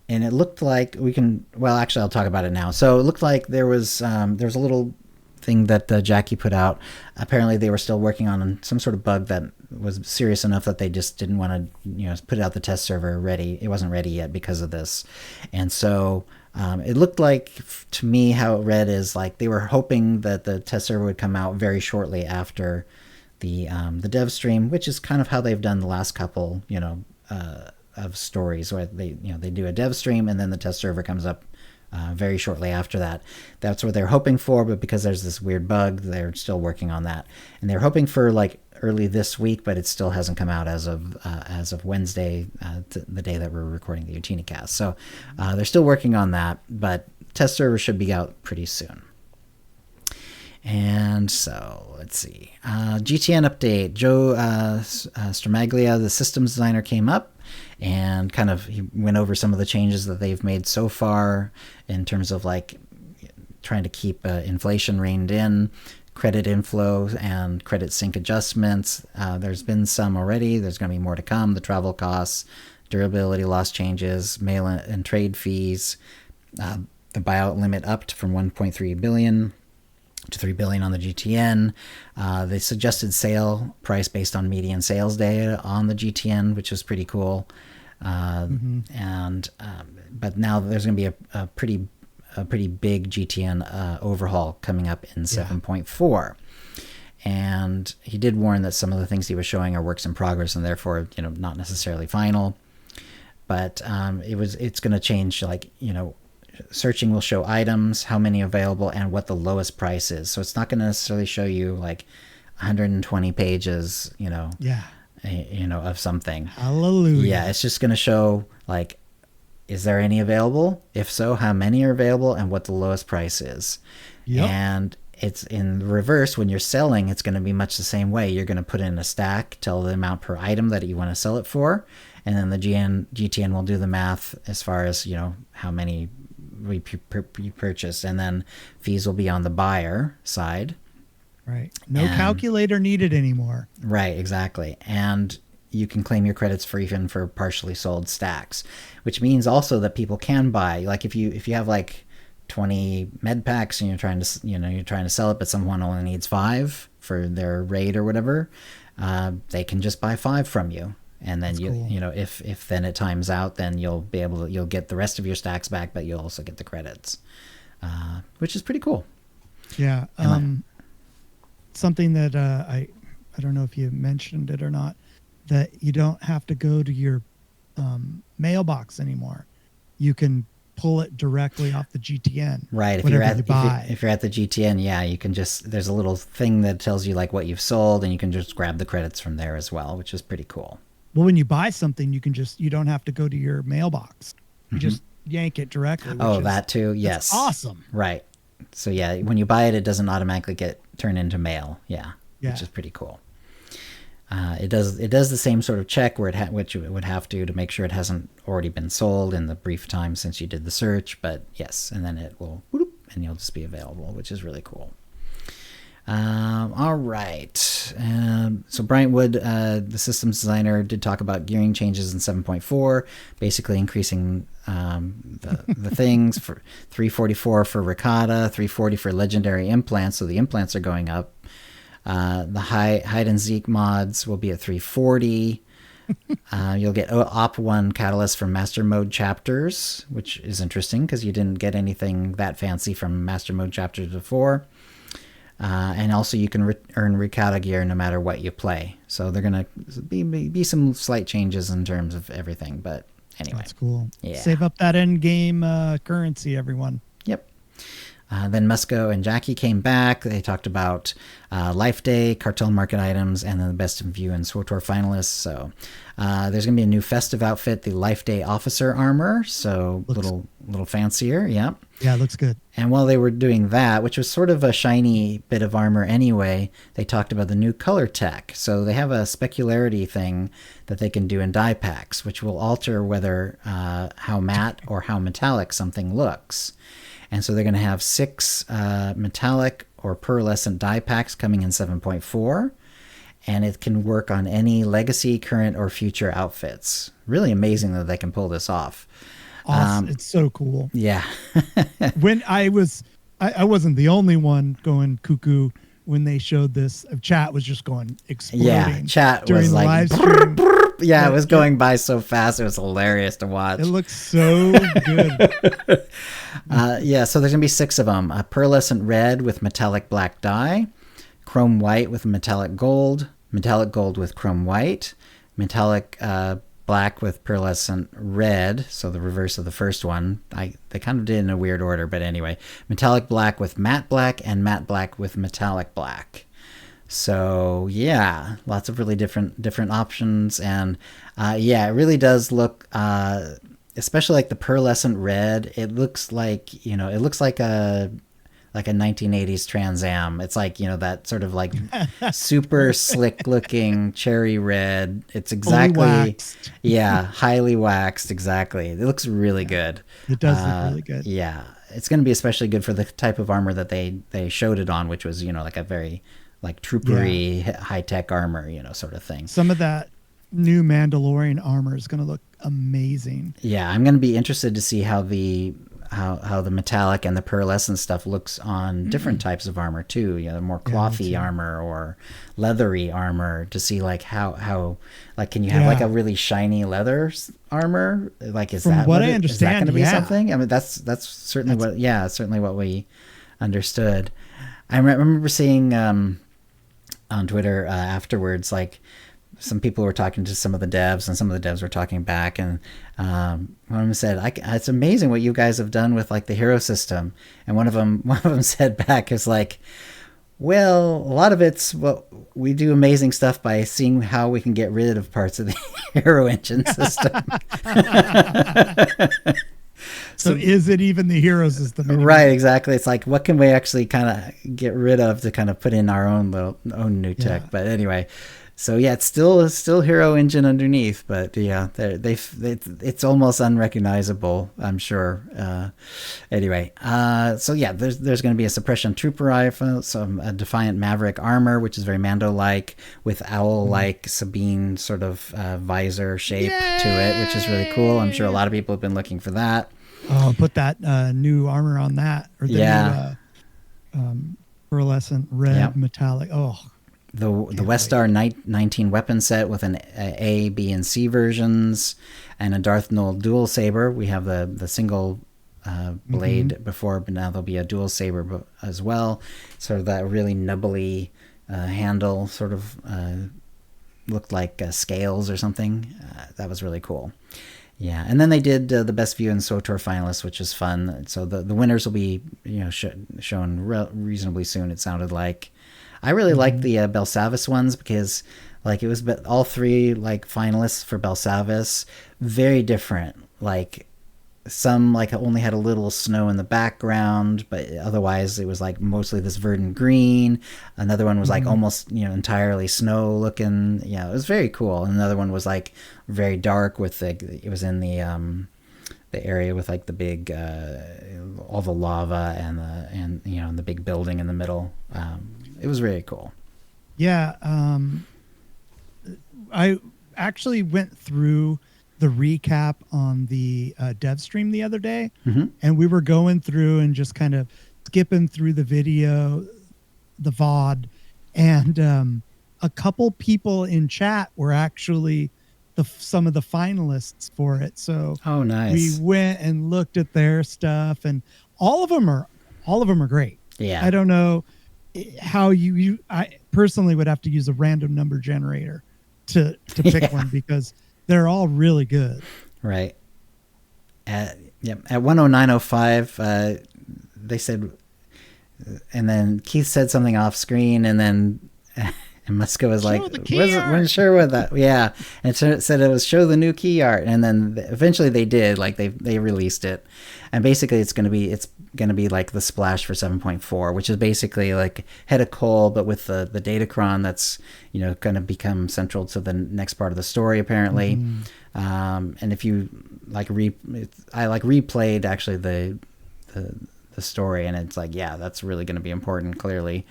And it looked like we can, well, actually, I'll talk about it now. So it looked like there was a little thing that Jackie put out. Apparently, they were still working on some sort of bug that was serious enough that they just didn't want to, put it out the test server ready. It wasn't ready yet because of this. And so it looked like, to me, how it read is like they were hoping that the test server would come out very shortly after the dev stream, which is kind of how they've done the last couple, of stories, where they do a dev stream and then the test server comes up very shortly after that. That's what they're hoping for, but because there's this weird bug, they're still working on that. And they're hoping for like early this week, but it still hasn't come out as of Wednesday, the day that we're recording the OotiniCast. So they're still working on that, but test server should be out pretty soon. And so let's see, GTN update. Joe Stramaglia, the systems designer, came up and he went over some of the changes that they've made so far in terms of like trying to keep inflation reined in, credit inflow and credit sync adjustments. There's been some already. There's going to be more to come. The travel costs, durability loss changes, mail and trade fees, the buyout limit upped from 1.3 billion to 3 billion on the GTN. They suggested sale price based on median sales data on the GTN, which was pretty cool. But now there's going to be a pretty big GTN overhaul coming up in 7.4. And he did warn that some of the things he was showing are works in progress and therefore, not necessarily final. But it's going to change, like, searching will show items, how many available, and what the lowest price is. So it's not going to necessarily show you like 120 pages, of something. Hallelujah. Yeah, it's just going to show like, is there any available? If so, how many are available and what the lowest price is. Yep. And it's in reverse. When you're selling, it's going to be much the same way. You're going to put in a stack, tell the amount per item that you want to sell it for, and then the GTN will do the math as far as, how many we purchased, and then fees will be on the buyer side. Right. No calculator needed anymore. Right, exactly. And you can claim your credits for even for partially sold stacks, which means also that people can buy, like if you have like 20 med packs and you're trying to sell it, but someone only needs 5 for their raid or whatever, they can just buy 5 from you. And then if then it times out, then you'll get the rest of your stacks back, but you'll also get the credits, which is pretty cool. Yeah. Something that I don't know if you mentioned it or not, that you don't have to go to your mailbox anymore. You can pull it directly off the GTN. Right. If you're at the GTN, yeah, you can there's a little thing that tells you like what you've sold, and you can just grab the credits from there as well, which is pretty cool. Well, when you buy something, you don't have to go to your mailbox. You just yank it directly. That too. Yes. Awesome. Right. So yeah, when you buy it, it doesn't automatically get turned into mail. Yeah. Which is pretty cool. It does the same sort of check which it would have to make sure it hasn't already been sold in the brief time since you did the search. But yes, and then it will and you'll just be available, which is really cool. All right. So Bryant Wood, the systems designer, did talk about gearing changes in 7.4, basically increasing the things for 344 for Ricotta, 340 for legendary implants. So the implants are going up. The hide and Zeke mods will be at 340. You'll get Op 1 catalyst from Master Mode chapters, which is interesting because you didn't get anything that fancy from Master Mode chapters before. And also you can earn Ricotta gear no matter what you play. So they're going to be some slight changes in terms of everything. But anyway. That's cool. Yeah. Save up that end game currency, everyone. Yep. Then Musco and Jackie came back. They talked about Life Day, cartel market items, and then the Best in View and SWTOR finalists. So there's going to be a new festive outfit, the Life Day Officer Armor. So little fancier. Yeah. Yeah, it looks good. And while they were doing that, which was sort of a shiny bit of armor anyway, they talked about the new color tech. So they have a specularity thing that they can do in die packs, which will alter whether how matte or how metallic something looks. And so they're going to have 6 metallic or pearlescent die packs coming in 7.4. And it can work on any legacy, current, or future outfits. Really amazing that they can pull this off. Awesome. It's so cool. Yeah. When I wasn't the only one going cuckoo when they showed this. Chat was just going exploding. Yeah, chat during was the like, live stream. Yeah, it was going by so fast. It was hilarious to watch. It looks so good. Yeah, so there's going to be 6 of them. A pearlescent red with metallic black dye, chrome white with metallic gold with chrome white, metallic black with pearlescent red, so the reverse of the first one. They kind of did in a weird order, but anyway. Metallic black with matte black, and matte black with metallic black. So yeah, lots of really different options, and yeah, it really does look, especially like the pearlescent red. It looks like a 1980s Trans Am. It's like, that sort of like super slick looking cherry red. It's exactly, highly waxed. Exactly. It looks really good. It does look really good. Yeah. It's going to be especially good for the type of armor that they showed it on, which was, like a very like troopery high tech armor, sort of thing. Some of that new Mandalorian armor is going to look amazing. Yeah. I'm going to be interested to see how the metallic and the pearlescent stuff looks on different types of armor too. More clothy armor or leathery armor, to see like how like, can you have like a really shiny leather armor? Like, is that what I understand? Is that going to be something? I mean, that's certainly what we understood. I remember seeing on Twitter afterwards, like, some people were talking to some of the devs, and some of the devs were talking back, and one of them said, "It's amazing what you guys have done with like the hero system." And one of them said back, is like, "Well, a lot of it's we do amazing stuff by seeing how we can get rid of parts of the hero engine system." So is it even the hero system anymore? Right, exactly. It's like, what can we actually kind of get rid of to kind of put in our own new tech? But anyway. So yeah, it's still hero engine underneath, but yeah, it's almost unrecognizable, I'm sure. Anyway, so yeah, there's going to be a suppression trooper rifle, a Defiant Maverick armor, which is very Mando-like, with owl-like Sabine sort of visor shape to it, which is really cool. I'm sure a lot of people have been looking for that. Oh, put that new armor on that, or the new pearlescent red metallic. Oh. The Westar 19 weapon set with an A, B, and C versions, and a Darth Nul dual saber. We have the single blade before, but now there'll be a dual saber as well. Sort of that really nubbly handle, sort of looked like scales or something. That was really cool. Yeah, and then they did the Best View and SWTOR finalists, which is fun. So the winners will be shown reasonably soon, it sounded like. I really like the Belsavis ones, because like it was all 3 like finalists for Belsavis, very different. Like some like only had a little snow in the background, but otherwise it was like mostly this verdant green. Another one was like almost entirely snow looking. Yeah, it was very cool. And another one was like very dark with it was in the area with like the big all the lava and the big building in the middle. It was really cool. Yeah. I actually went through the recap on the dev stream the other day, and we were going through and just kind of skipping through the video, the VOD, and a couple people in chat were actually some of the finalists for it. So oh, nice. We went and looked at their stuff, and all of them are great. Yeah. I don't know how I personally would have to use a random number generator to pick one, because they're all really good. Right. At 109.05, they said and then Keith said something off screen, and then and Muska was like, wasn't sure what that, yeah, and said it was show the new key art, and then eventually they did, like they released it, and basically it's gonna be like the splash for 7.4, which is basically like Head of Coal, but with the Datacron that's, you know, gonna become central to the next part of the story apparently. And if you like I like replayed actually the story, and it's like, yeah, that's really going to be important, clearly.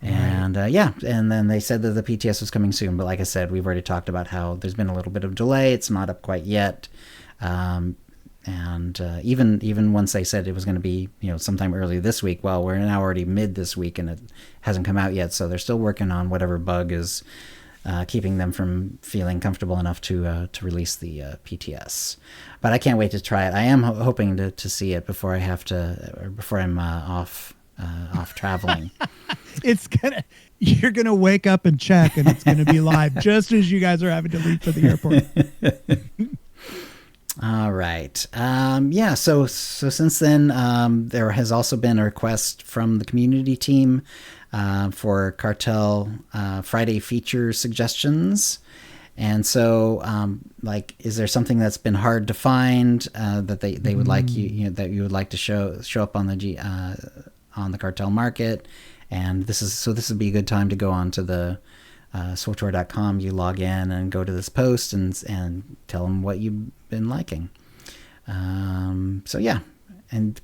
And and then they said that the PTS was coming soon, but like I said, we've already talked about how there's been a little bit of delay. It's not up quite yet. And even once they said it was going to be, you know, sometime early this week, well, we're now already mid this week and it hasn't come out yet, so they're still working on whatever bug is keeping them from feeling comfortable enough to release the PTS. But I can't wait to try it. I am hoping to see it before I have to, or before I'm off traveling. You're gonna wake up and check, and it's gonna be live just as you guys are having to leave for the airport. All right. So since then, there has also been a request from the community team for Cartel Friday feature suggestions. And so, is there something that's been hard to find that they would like that you would like to show up on the Cartel Market? And this would be a good time to go on to the SWTOR.com. You log in and go to this post and tell them what you've been liking. And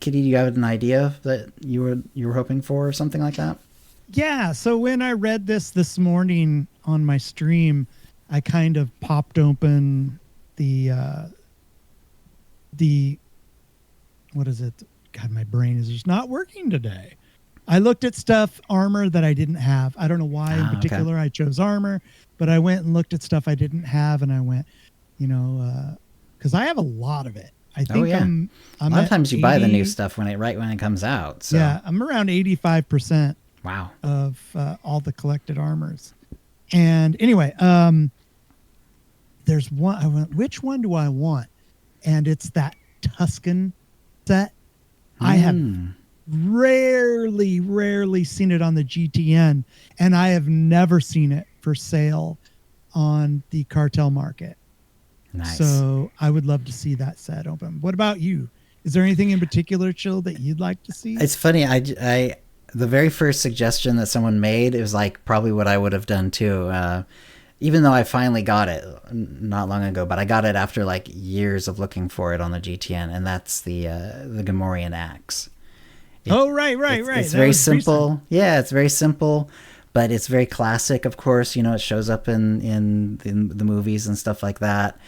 Kitty, do you have an idea that you were hoping for, or something like that? Yeah. So when I read this morning on my stream, I kind of popped open the what is it? God, my brain is just not working today. I looked at armor that I didn't have. I don't know why in particular I chose armor, but I went and looked at stuff I didn't have, and I went, because I have a lot of it. I think I'm a lot of times you buy the new stuff when it comes out. So. Yeah, I'm around 85%. Wow. Of all the collected armors. And anyway, there's one. I went, which one do I want? And it's that Tusken set. I have rarely seen it on the GTN, and I have never seen it for sale on the Cartel Market. Nice. So I would love to see that set open. What about you? Is there anything in particular, Chill, that you'd like to see? It's funny. I the very first suggestion that someone made, it was like probably what I would have done too. Even though I finally got it not long ago, but I got it after like years of looking for it on the GTN, and that's the Gamorrean axe. Right. It's very simple. Recent. Yeah, it's very simple, but it's very classic, of course. You know, it shows up in the movies and stuff like that.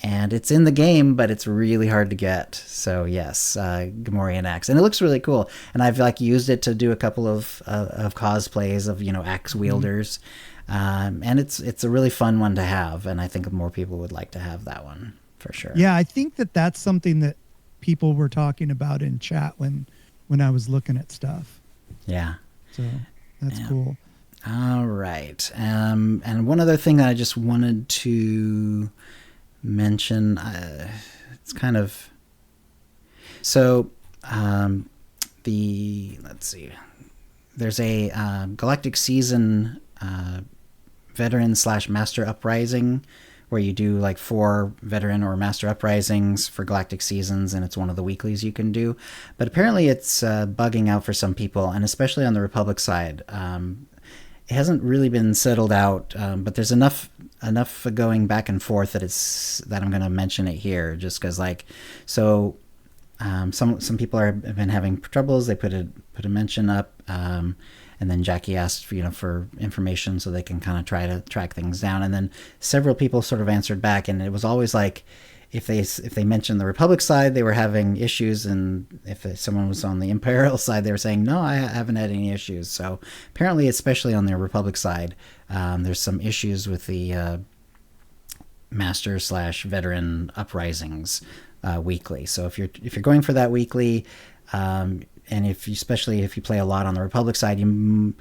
And it's in the game, but it's really hard to get. So yes, Gamorrean axe, and it looks really cool. And I've like used it to do a couple of cosplays of axe wielders, and it's a really fun one to have. And I think more people would like to have that one for sure. Yeah, I think that's something that people were talking about in chat when I was looking at stuff. Yeah. So that's cool. All right. And one other thing that I just wanted to mention, it's kind of, so let's see, there's a Galactic Season veteran / master uprising where you do like 4 veteran or master uprisings for Galactic Seasons, and it's one of the weeklies you can do. But apparently it's bugging out for some people, and especially on the Republic side. It hasn't really been settled out, but there's enough going back and forth that I'm going to mention it here, just because some people have been having troubles. They put a mention up, and then Jackie asked for information so they can kind of try to track things down, and then several people sort of answered back, and it was always like, if they mentioned the Republic side, they were having issues, and if someone was on the Imperial side, they were saying, no, I haven't had any issues. So apparently, especially on the Republic side, there's some issues with the master / veteran uprisings weekly. So if you're going for that weekly, and especially if you play a lot on the Republic side, you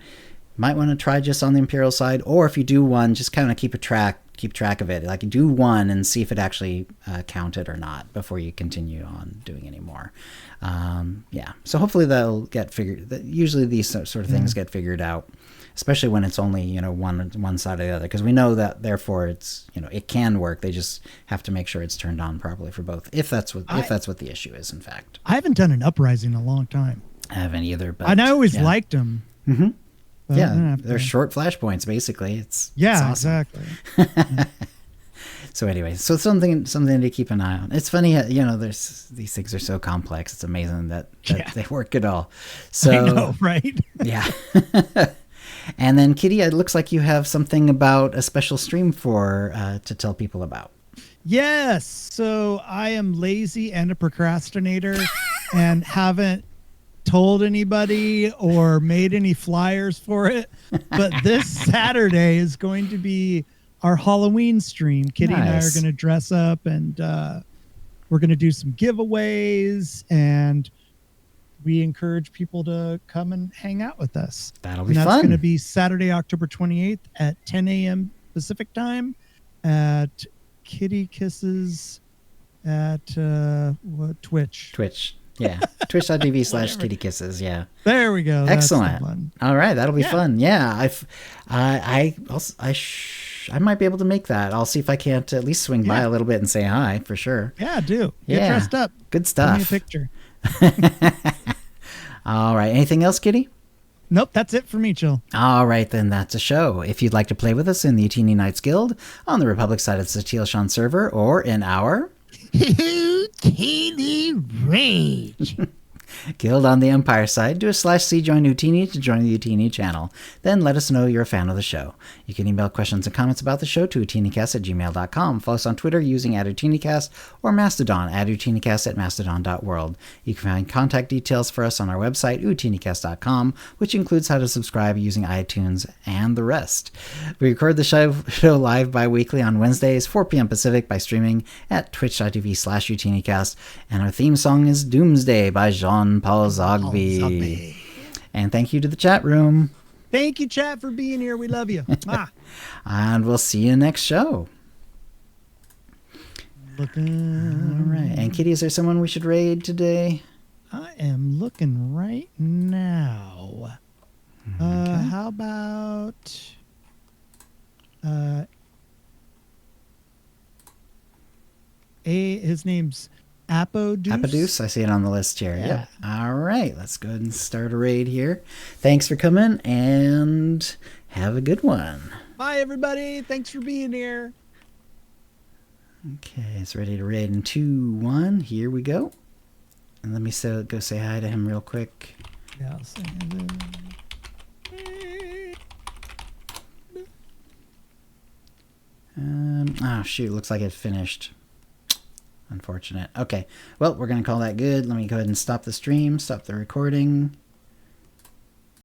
might want to try just on the Imperial side, or if you do one, just kind of keep a track keep track of it. Like, do one and see if it actually counted or not before you continue on doing any more. Yeah. So hopefully that'll get figured. Usually these sort of things get figured out, especially when it's only, you know, one side or the other, because we know that therefore it's, you know, it can work. They just have to make sure it's turned on properly for both, if that's what the issue is, in fact. I haven't done an uprising in a long time. I haven't either, but and I always liked them. Mm-hmm. Yeah, they're short flashpoints basically. It's awesome. Exactly. So anyway, so something to keep an eye on. It's funny, you know, these things are so complex. It's amazing that they work at all. So I know, right? Yeah. And then Kitty, it looks like you have something about a special stream to tell people about. Yes. So I am lazy and a procrastinator and haven't told anybody or made any flyers for it. But this Saturday is going to be our Halloween stream. Kitty and I are going to dress up, and we're going to do some giveaways, and we encourage people to come and hang out with us. That'll be fun. That's going to be Saturday, October 28th at 10 a.m. Pacific time at KittyKissz at Twitch. Yeah. Twitch.tv/KittyKissz. Yeah. There we go. Excellent. All right. That'll be fun. Yeah. I might be able to make that. I'll see if I can't at least swing by a little bit and say hi for sure. Yeah, do. Get dressed up. Good stuff. Give me a picture. All right. Anything else, Kitty? Nope, that's it for me, Chill. All right, then that's a show. If you'd like to play with us in the Utini Knights Guild, on the Republic side of the Teal'Shan server, or in our Utini Rage Guild on the Empire side, do a /C join Utini to join the Utini channel. Then let us know you're a fan of the show. You can email questions and comments about the show to OotiniCast@gmail.com. Follow us on Twitter using @OotiniCast or Mastodon @OotiniCast@mastodon.world. You can find contact details for us on our website, OotiniCast.com, which includes how to subscribe using iTunes and the rest. We record the show live bi-weekly on Wednesdays, 4 p.m. Pacific, by streaming at twitch.tv/OotiniCast. And our theme song is Doomsday by Jean-Paul Zogby. And thank you to the chat room. Thank you, chat, for being here. We love you. And we'll see you next show. Looking. All right. And Kitty, is there someone we should raid today? I am looking right now. How about his name's Apodeuce, I see it on the list here. Yeah. All right, let's go ahead and start a raid here. Thanks for coming, and have a good one. Bye, everybody. Thanks for being here. Okay, it's ready to raid in 2, 1. Here we go. And let me go say hi to him real quick. Yeah, I'll say oh, shoot. Looks like it finished. Unfortunate. Okay. Well, we're going to call that good. Let me go ahead and stop the stream, stop the recording.